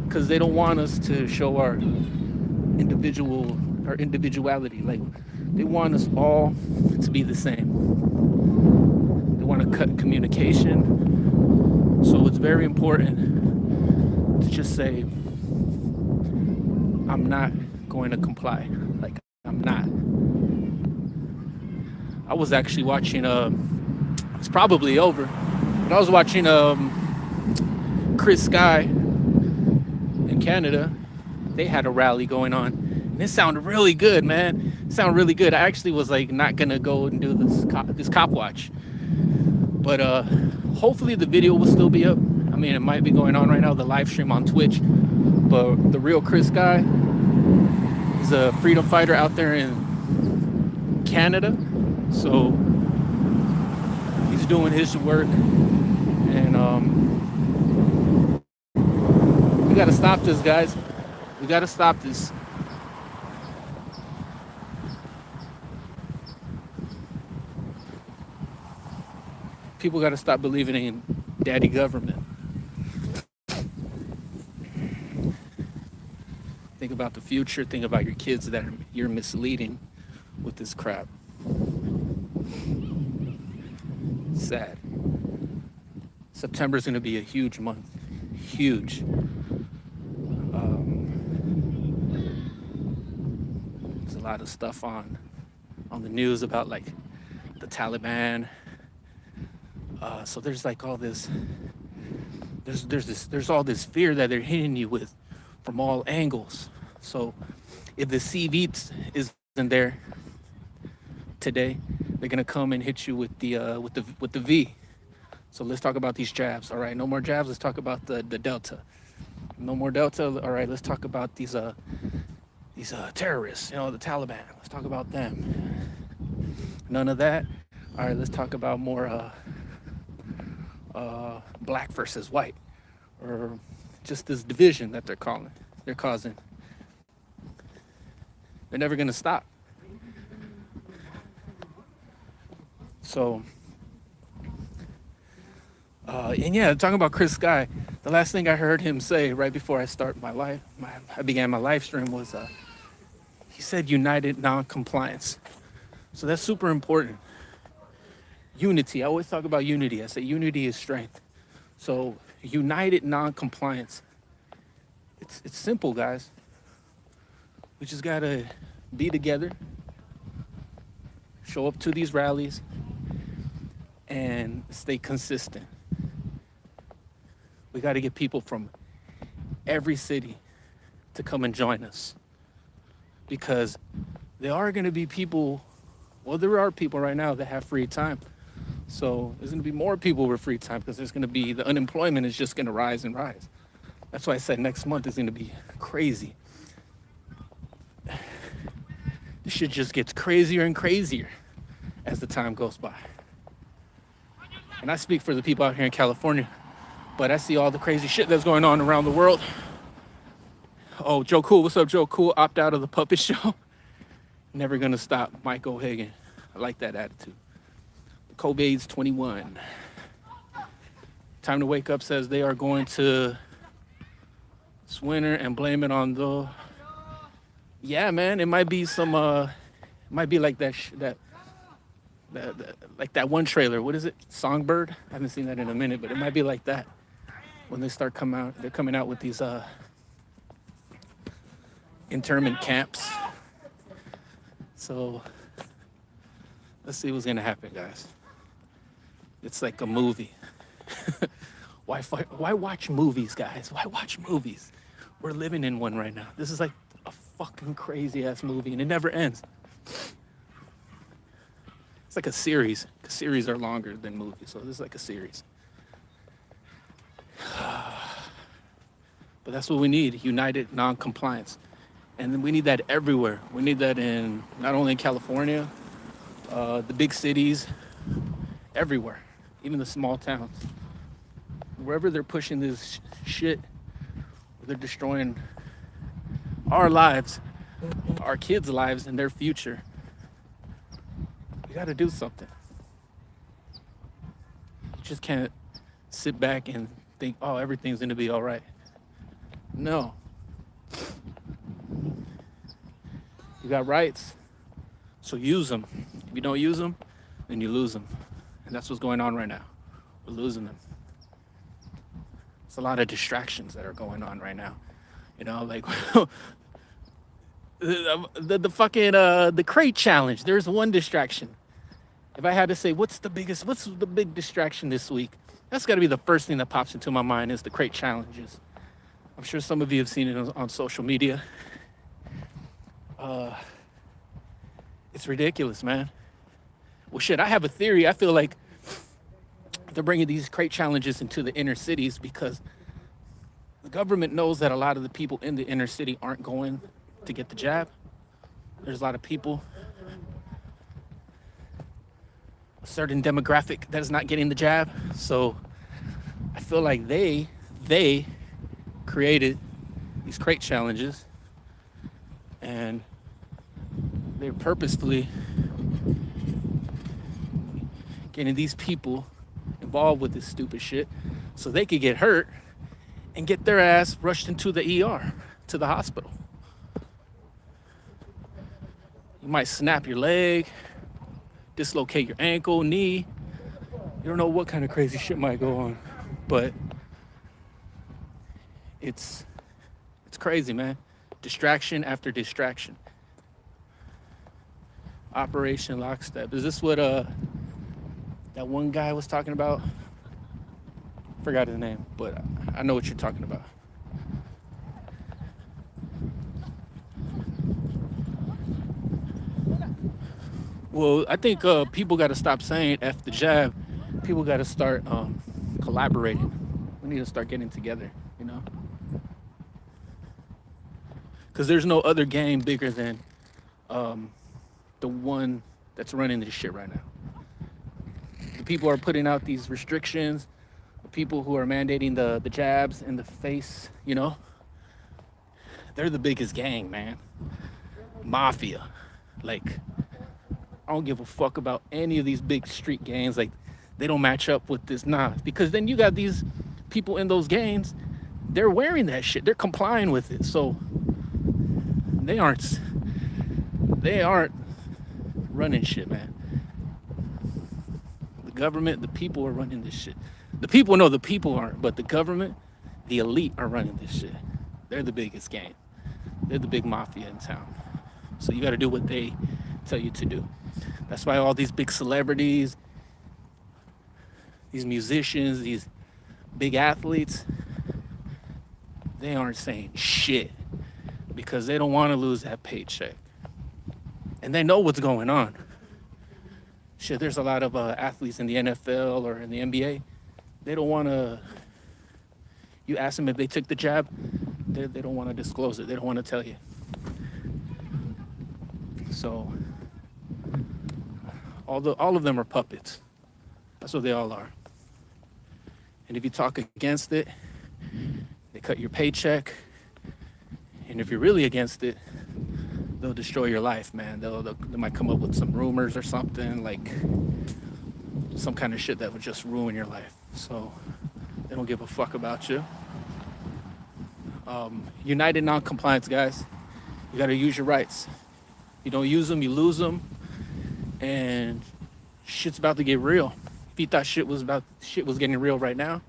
Because they don't want us to show our individuality. Like, they want us all to be the same. They want to cut communication. So it's very important to just say, I'm not going to comply. Like, I'm not. I was actually watching, it's probably over, but I was watching Chris Sky in Canada. They had a rally going on, and it sounded really good, man. It sounded really good. I actually was like not gonna go and do this cop watch, but Hopefully the video will still be up. I mean, it might be going on right now, the live stream on Twitch. But the real Chris guy is a freedom fighter out there in Canada. So he's doing his work. And we got to stop this, guys. We got to stop this. People got to stop believing in daddy government. Think about the future. Think about your kids that you're misleading with this crap. Sad. September is going to be a huge month. Huge. There's a lot of stuff on the news about like the Taliban. So there's like all this. There's all this fear that they're hitting you with from all angles. So if the CV isn't there today, they're gonna come and hit you with the V. So let's talk about these jabs. All right, no more jabs. Let's talk about the Delta. No more Delta. All right, let's talk about these terrorists. You know, the Taliban. Let's talk about them. None of that. All right, let's talk about more black versus white, or just this division that they're causing. They're never gonna stop. So, and yeah, talking about Chris Sky, the last thing I heard him say right before I began my live stream was, he said united non-compliance. So that's super important. Unity, I always talk about unity. I say unity is strength. So united non-compliance. It's simple, guys. We just gotta be together, show up to these rallies, and stay consistent. We gotta get people from every city to come and join us, because there are gonna be people, well, there are people right now that have free time. So there's gonna be more people with free time, because there's gonna be, the unemployment is just gonna rise and rise. That's why I said next month is gonna be crazy. This shit just gets crazier and crazier as the time goes by. And I speak for the people out here in California, but I see all the crazy shit that's going on around the world. Oh, Joe Cool, what's up, Joe Cool? Opt out of the puppet show. Never gonna stop, Mike O'Hagan. I like that attitude. COVID's 21. Time to Wake Up says they are going to Swinner and blame it on the. Yeah, man, it might be some. It might be like that like that one trailer. What is it? Songbird. I haven't seen that in a minute, but it might be like that when they start they're coming out with these internment camps. So let's see what's gonna happen, guys. It's like a movie. Why watch movies, guys? Why watch movies? We're living in one right now. This is like a fucking crazy ass movie, and it never ends. It's like a series. Series are longer than movies, so this is like a series. But that's what we need, united non-compliance. And then we need that everywhere. We need that in, not only in California, the big cities, everywhere, even the small towns. Wherever they're pushing this shit, they're destroying our lives, our kids' lives, and their future. We gotta do something. You just can't sit back and think, oh, everything's gonna be all right. No. You got rights, so use them. If you don't use them, then you lose them. And that's what's going on right now. We're losing them. It's a lot of distractions that are going on right now. You know, like the fucking the crate challenge. There's one distraction. If I had to say what's the big distraction this week, that's got to be the first thing that pops into my mind is the crate challenges. I'm sure some of you have seen it on social media. It's ridiculous, man. Well, shit, I have a theory. I feel like they're bringing these crate challenges into the inner cities because the government knows that a lot of the people in the inner city aren't going to get the jab. There's a lot of people, a certain demographic that is not getting the jab. So I feel like they created these crate challenges, and they're purposefully getting these people involved with this stupid shit so they could get hurt and get their ass rushed into the ER, to the hospital. You might snap your leg, dislocate your ankle, knee. You don't know what kind of crazy shit might go on, but it's crazy, man. Distraction after distraction. Operation Lockstep. Is this what that one guy was talking about? Forgot his name, but I know what you're talking about. Well, I think people got to stop saying F the jab. People got to start collaborating. We need to start getting together, you know? Because there's no other game bigger than the one that's running this shit right now. The people are putting out these restrictions. The people who are mandating the jabs in the face, you know? They're the biggest gang, man. Mafia. Like, I don't give a fuck about any of these big street gangs. Like, they don't match up with this. Nah, because then you got these people in those gangs, they're wearing that shit. They're complying with it. So they aren't running shit, man. The government, the people are running this shit. The people aren't, but the government, the elite are running this shit. They're the biggest gang. They're the big mafia in town. So you got to do what they tell you to do. That's why all these big celebrities, these musicians, these big athletes, they aren't saying shit because they don't want to lose that paycheck. And they know what's going on. Shit, there's a lot of athletes in the NFL or in the NBA. They don't want to, you ask them if they took the jab, they don't want to disclose it. They don't want to tell you. So all of them are puppets. That's what they all are. And if you talk against it, they cut your paycheck. And if you're really against it, they'll destroy your life, man. They might come up with some rumors or something, like some kind of shit that would just ruin your life. So they don't give a fuck about you. United non-compliance, guys. You gotta use your rights. You don't use them, you lose them. And shit's about to get real. If you thought shit was getting real right now,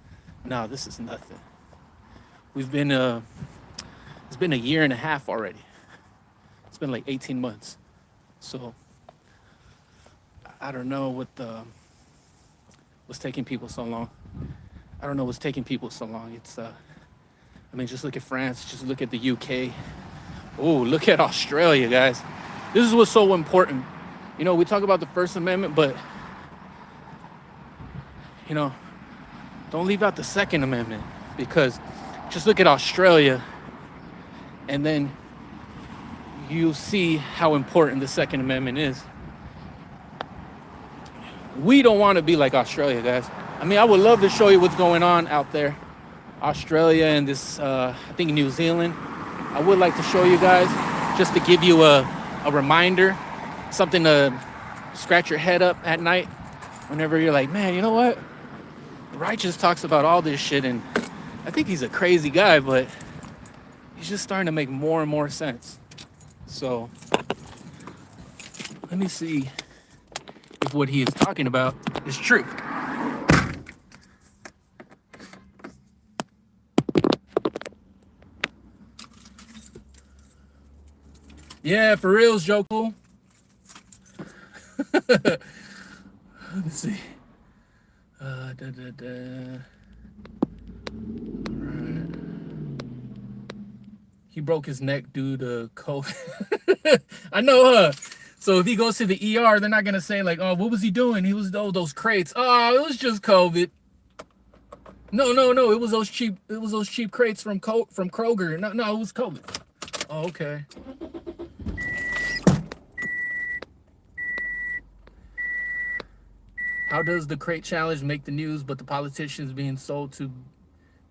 no, this is nothing. It's been a year and a half already. It's been like 18 months. So I don't know what's taking people so long. I don't know what's taking people so long. It's I mean, just look at France, just look at the UK. Oh, look at Australia, guys. This is what's so important. You know, we talk about the First Amendment, but you know, don't leave out the Second Amendment, because just look at Australia and then you see how important the Second Amendment is. We don't want to be like Australia, guys. I mean, I would love to show you what's going on out there. Australia and this, I think New Zealand. I would like to show you guys, just to give you a reminder, something to scratch your head up at night whenever you're like, man, you know what? Righteous talks about all this shit, and I think he's a crazy guy, but he's just starting to make more and more sense. So let me see if what he is talking about is true. Yeah, for reals, Joko. Let me see. Alright. He broke his neck due to COVID. I know, so if he goes to the ER, they're not gonna say like, oh, what was he doing? He was those crates. Oh, it was just COVID. No. It was those cheap. It was those cheap crates from Kroger. No, it was COVID. Oh, okay. How does the crate challenge make the news, but the politicians being sold to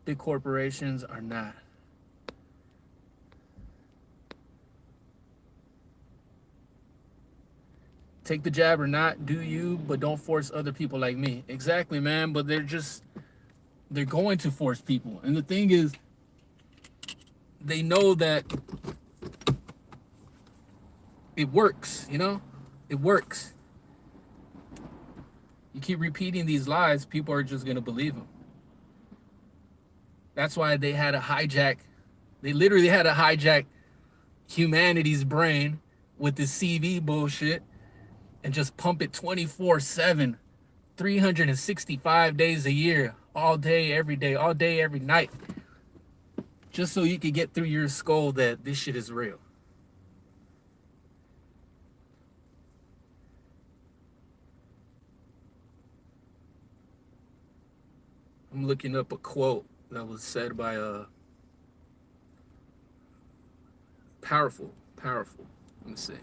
big corporations are not? Take the jab or not, do you, but don't force other people like me. Exactly, man. But they're going to force people. And the thing is, they know that it works, you know? It works. You keep repeating these lies, people are just going to believe them. That's why they literally had to hijack humanity's brain with this CV bullshit and just pump it 24/7, 365 days a year, all day, every night, just so you could get through your skull that this shit is real. I'm looking up a quote that was said by a powerful. Let me see.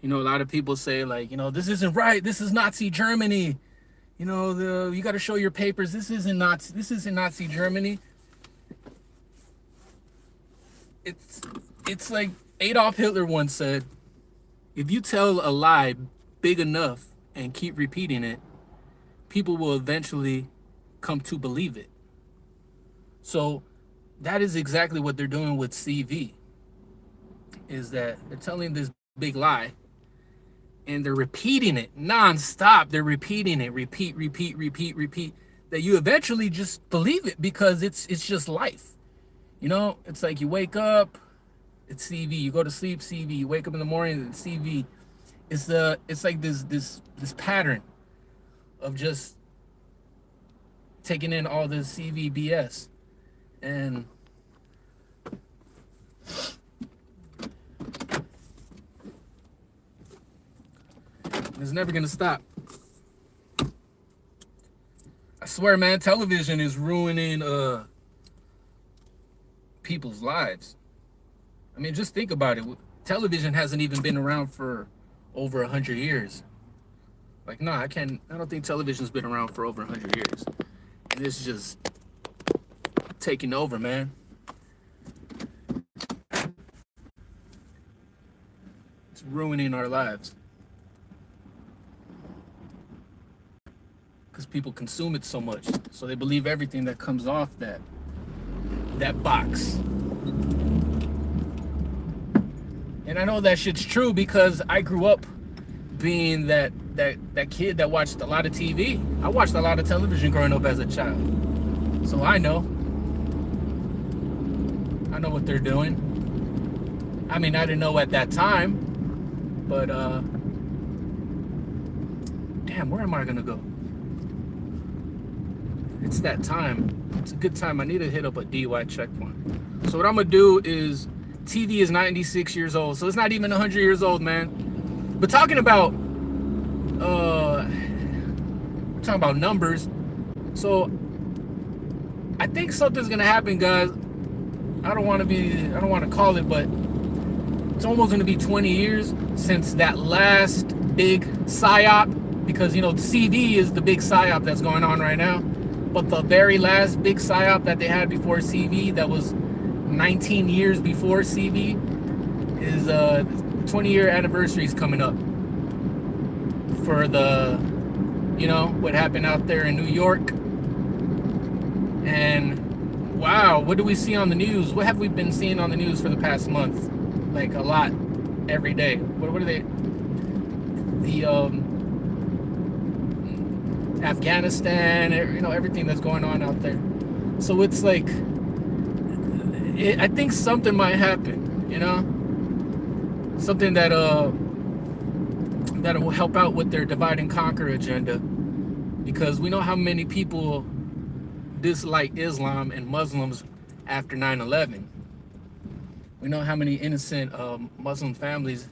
You know, a lot of people say, like, you know, this isn't right. This is Nazi Germany. You know, you got to show your papers. This isn't Nazi Germany. It's like Adolf Hitler once said, if you tell a lie big enough and keep repeating it, people will eventually come to believe it. So that is exactly what they're doing with CV, is that they're telling this big lie and they're repeating it nonstop. They're repeating it, repeat, that you eventually just believe it because it's just life. You know, it's like you wake up, it's CV. You go to sleep, CV. You wake up in the morning, it's CV. It's like this pattern of just taking in all this CV BS, and it's never gonna stop. I swear, man, television is ruining people's lives. I mean, just think about it. Television hasn't even been around for over 100 years. Like, no, I don't think television's been around for over 100 years. And it's just taking over, man. It's ruining our lives. Because people consume it so much. So they believe everything that comes off that box. And I know that shit's true because I grew up being that kid that watched a lot of TV. I watched a lot of television growing up as a child. So I know what they're doing. I mean, I didn't know at that time, but damn, where am I gonna go? It's that time. It's a good time. I need to hit up a DUI checkpoint. So what I'm gonna do is, TV is 96 years old, so it's not even 100 years old, man. But talking about numbers, so I think something's gonna happen, guys. I don't want to call it, but it's almost gonna be 20 years since that last big psyop, because, you know, CV is the big psyop that's going on right now. But the very last big psyop that they had before CV, that was 19 years before CV, is 20-year anniversary is coming up for the, you know, what happened out there in New York. And wow, what do we see on the news? What have we been seeing on the news for the past month? Like a lot, every day. What are they? Afghanistan, everything that's going on out there. So it's like, I think something might happen, something that will help out with their divide and conquer agenda, because we know how many people dislike Islam and Muslims after 9/11. We know how many innocent Muslim families,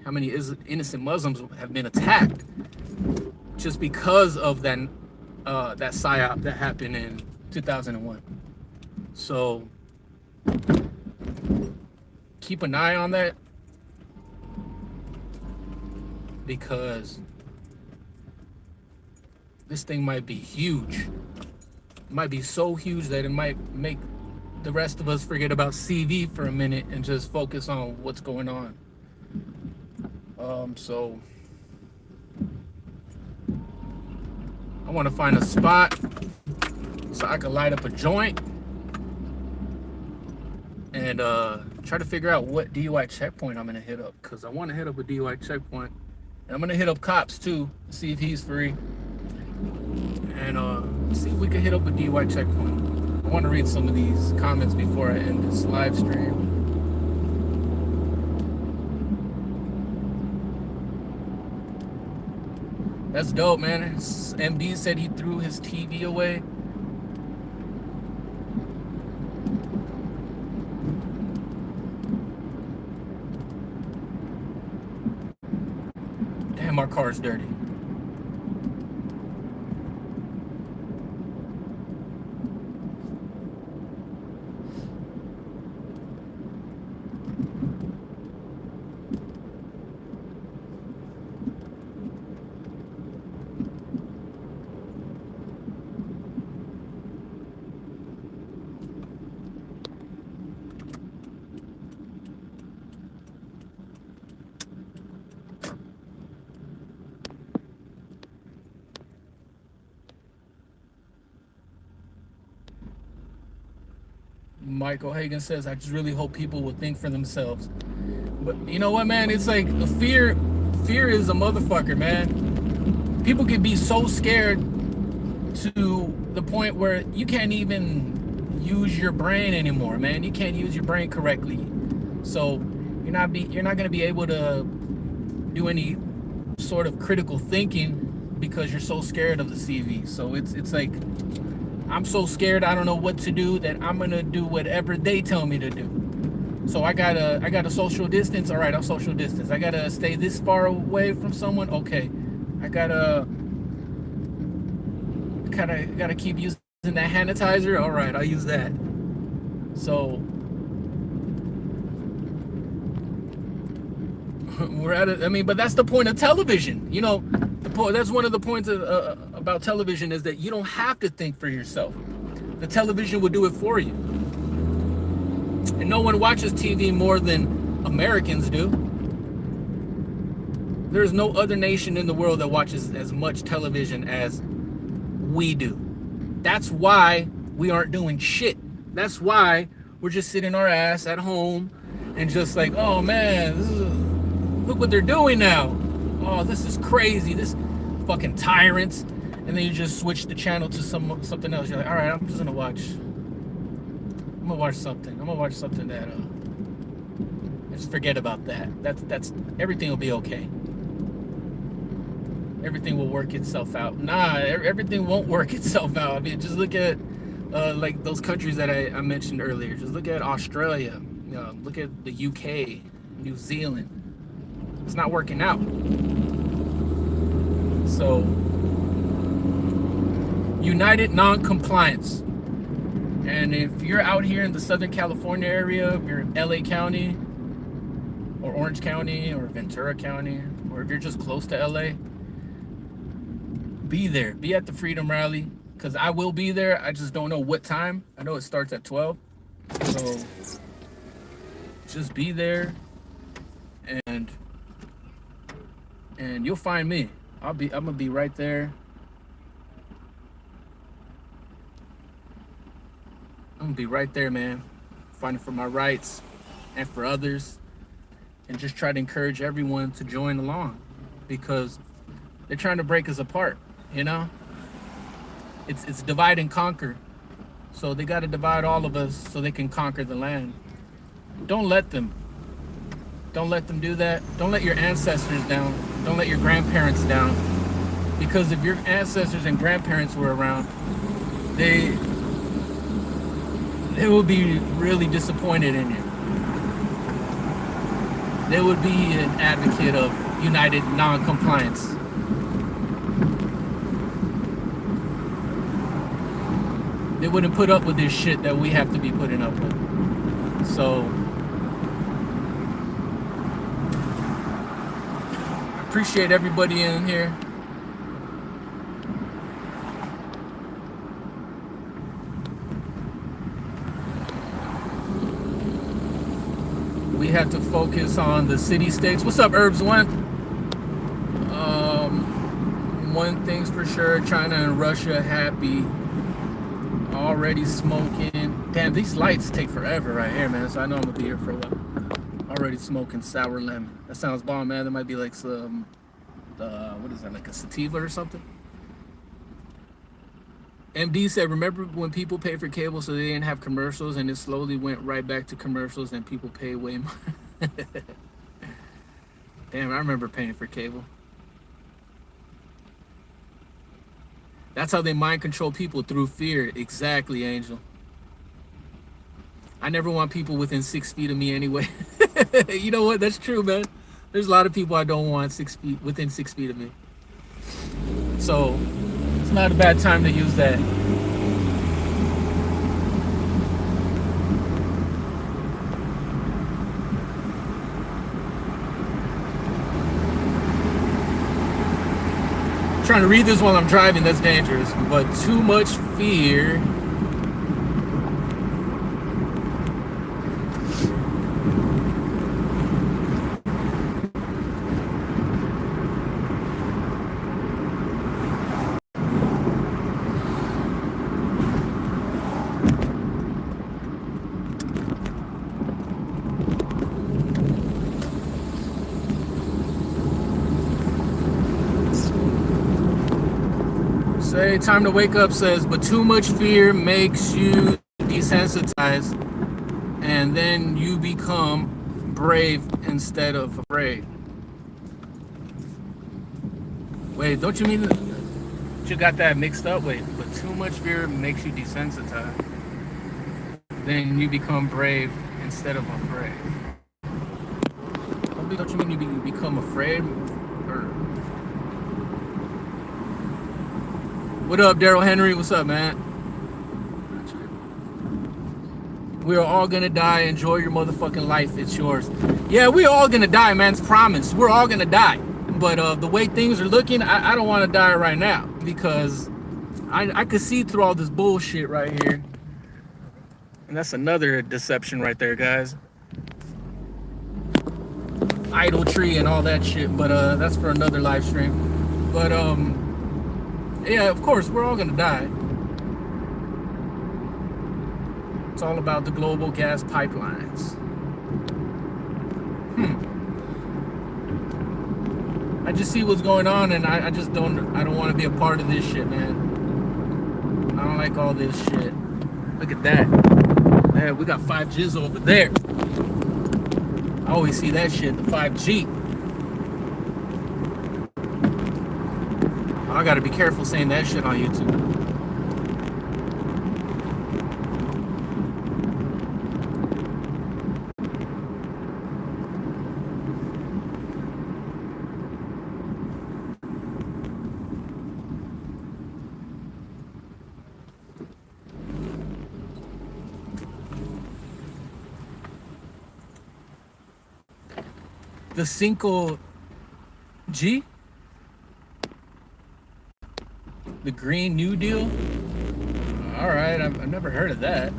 how many innocent Muslims have been attacked just because of that psyop that happened in 2001. So keep an eye on that, because this thing might be huge. It might be so huge that it might make the rest of us forget about CV for a minute and just focus on what's going on. So I want to find a spot so I can light up a joint and try to figure out what DUI checkpoint I'm gonna hit up, because I want to hit up a DUI checkpoint, and I'm gonna hit up cops too, see if he's free, and see if we can hit up a DUI checkpoint. I want to read some of these comments before I end this live stream. That's dope, man. MD said he threw his TV away. Damn, our car's dirty. Michael Hagan says, I just really hope people will think for themselves. But you know what, man? It's like fear is a motherfucker, man. People can be so scared to the point where you can't even use your brain anymore, man. You can't use your brain correctly. So you're not going to be able to do any sort of critical thinking because you're so scared of the CV. So it's like, I'm so scared I don't know what to do that I'm gonna do whatever they tell me to do. So I gotta social distance. All right, I'll social distance. I gotta stay this far away from someone. Okay, I gotta keep using that sanitizer. All right, I'll use that. So we're at it. I mean, but that's the point of television. That's one of the points about television, is that you don't have to think for yourself. The television will do it for you. And no one watches TV more than Americans do. There's no other nation in the world that watches as much television as we do. That's why we aren't doing shit. That's why we're just sitting our ass at home and just like, oh man, look what they're doing now. Oh, this is crazy. This fucking tyrants. And then you just switch the channel to something else. You're like, all right, I'm gonna watch something. I'm gonna watch something that just forget about that. That's everything will be okay. Everything will work itself out. Nah, everything won't work itself out. I mean, just look at like those countries that I mentioned earlier. Just look at Australia. Look at the UK, New Zealand. It's not working out. So, united non-compliance. And if you're out here in the Southern California area, if you're in LA County or Orange County or Ventura County, or if you're just close to LA, be there. Be at the Freedom Rally, because I will be there. I just don't know what time. I know it starts at 12. So just be there, and you'll find me. I'm gonna be right there. I'm gonna be right there, man, fighting for my rights and for others, and just try to encourage everyone to join along, because they're trying to break us apart. You know, it's divide and conquer. So they got to divide all of us so they can conquer the land. Don't let them. Don't let them do that. Don't let your ancestors down. Don't let your grandparents down. Because if your ancestors and grandparents were around, they will be really disappointed in you. They would be an advocate of united non-compliance. They wouldn't put up with this shit that we have to be putting up with. So I appreciate everybody in here. We have to focus on the city-states. What's up, Herbs One? One thing's for sure, China and Russia happy. Already smoking. Damn, these lights take forever right here, man. So I know I'm gonna be here for a while. Already smoking sour lemon. That sounds bomb, man. That might be like some, what is that, like a sativa or something? MD said, remember when people paid for cable so they didn't have commercials, and it slowly went right back to commercials and people pay way more. Damn, I remember paying for cable. That's how they mind control people, through fear. Exactly, Angel. I never want people within 6 feet of me anyway. You know what? That's true, man. There's a lot of people I don't want within 6 feet of me. So it's not a bad time to use that. Trying to read this while I'm driving, that's dangerous. But too much fear. Say time to wake up says, but too much fear makes you desensitized, and then you become brave instead of afraid. Wait, don't you mean that you got that mixed up? Wait, but too much fear makes you desensitized, then you become brave instead of afraid. Don't you mean you become afraid? Or what up, Daryl Henry? What's up, man? We are all gonna die. Enjoy your motherfucking life. It's yours. Yeah, we're all gonna die, man. It's promised. We're all gonna die. But the way things are looking, I don't want to die right now, because I could see through all this bullshit right here. And that's another deception right there, guys. Idolatry and all that shit. But that's for another live stream. But yeah, of course, we're all gonna die. It's all about the global gas pipelines. I just see what's going on, and I don't want to be a part of this shit, man. I don't like all this shit. Look at that. Man, we got 5Gs over there. I always see that shit, the 5G. I gotta be careful saying that shit on YouTube. The 5G? The Green New Deal? All right, I've never heard of that.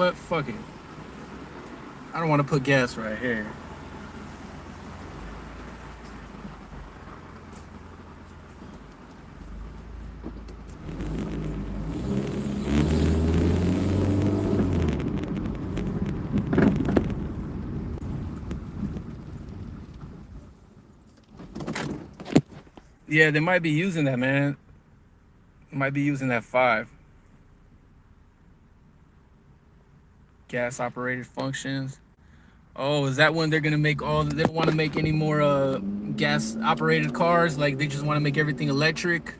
what? Fuck it. I don't want to put gas right here. Yeah, they might be using that, man. Might be using that 5. Gas operated functions. Oh, is that when they're gonna make all? They don't want to make any more gas operated cars. Like they just want to make everything electric.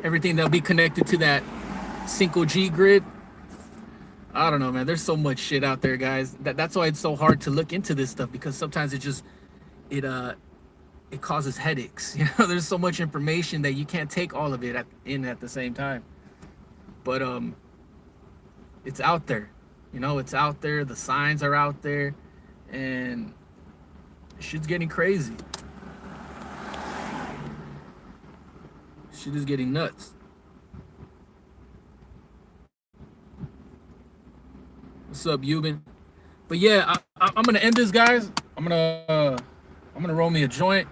Everything that'll be connected to that 5G grid. I don't know, man. There's so much shit out there, guys. That's why it's so hard to look into this stuff, because sometimes it causes headaches. You know, there's so much information that you can't take all of it in at the same time. But it's out there. You know, it's out there. The signs are out there, and shit's getting crazy. Shit is getting nuts. What's up, Euban? But yeah, I'm gonna end this, guys. I'm gonna roll me a joint,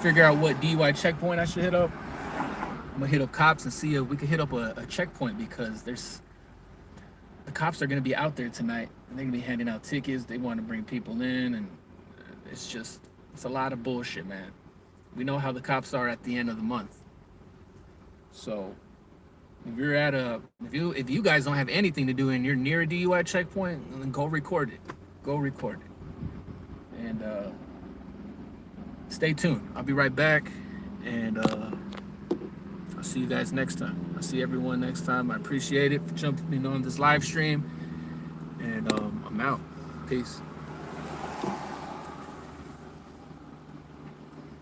figure out what DUI checkpoint I should hit up. I'm gonna hit up cops and see if we can hit up a checkpoint, because the cops are gonna be out there tonight, and they're gonna be handing out tickets. They want to bring people in, and it's a lot of bullshit, man. We know how the cops are at the end of the month. So if you're at if you guys don't have anything to do and you're near a DUI checkpoint, then go record it. Go record it. And stay tuned. I'll be right back, and I'll see you guys next time. I'll see everyone next time. I appreciate it for jumping on this live stream, and I'm out. Peace.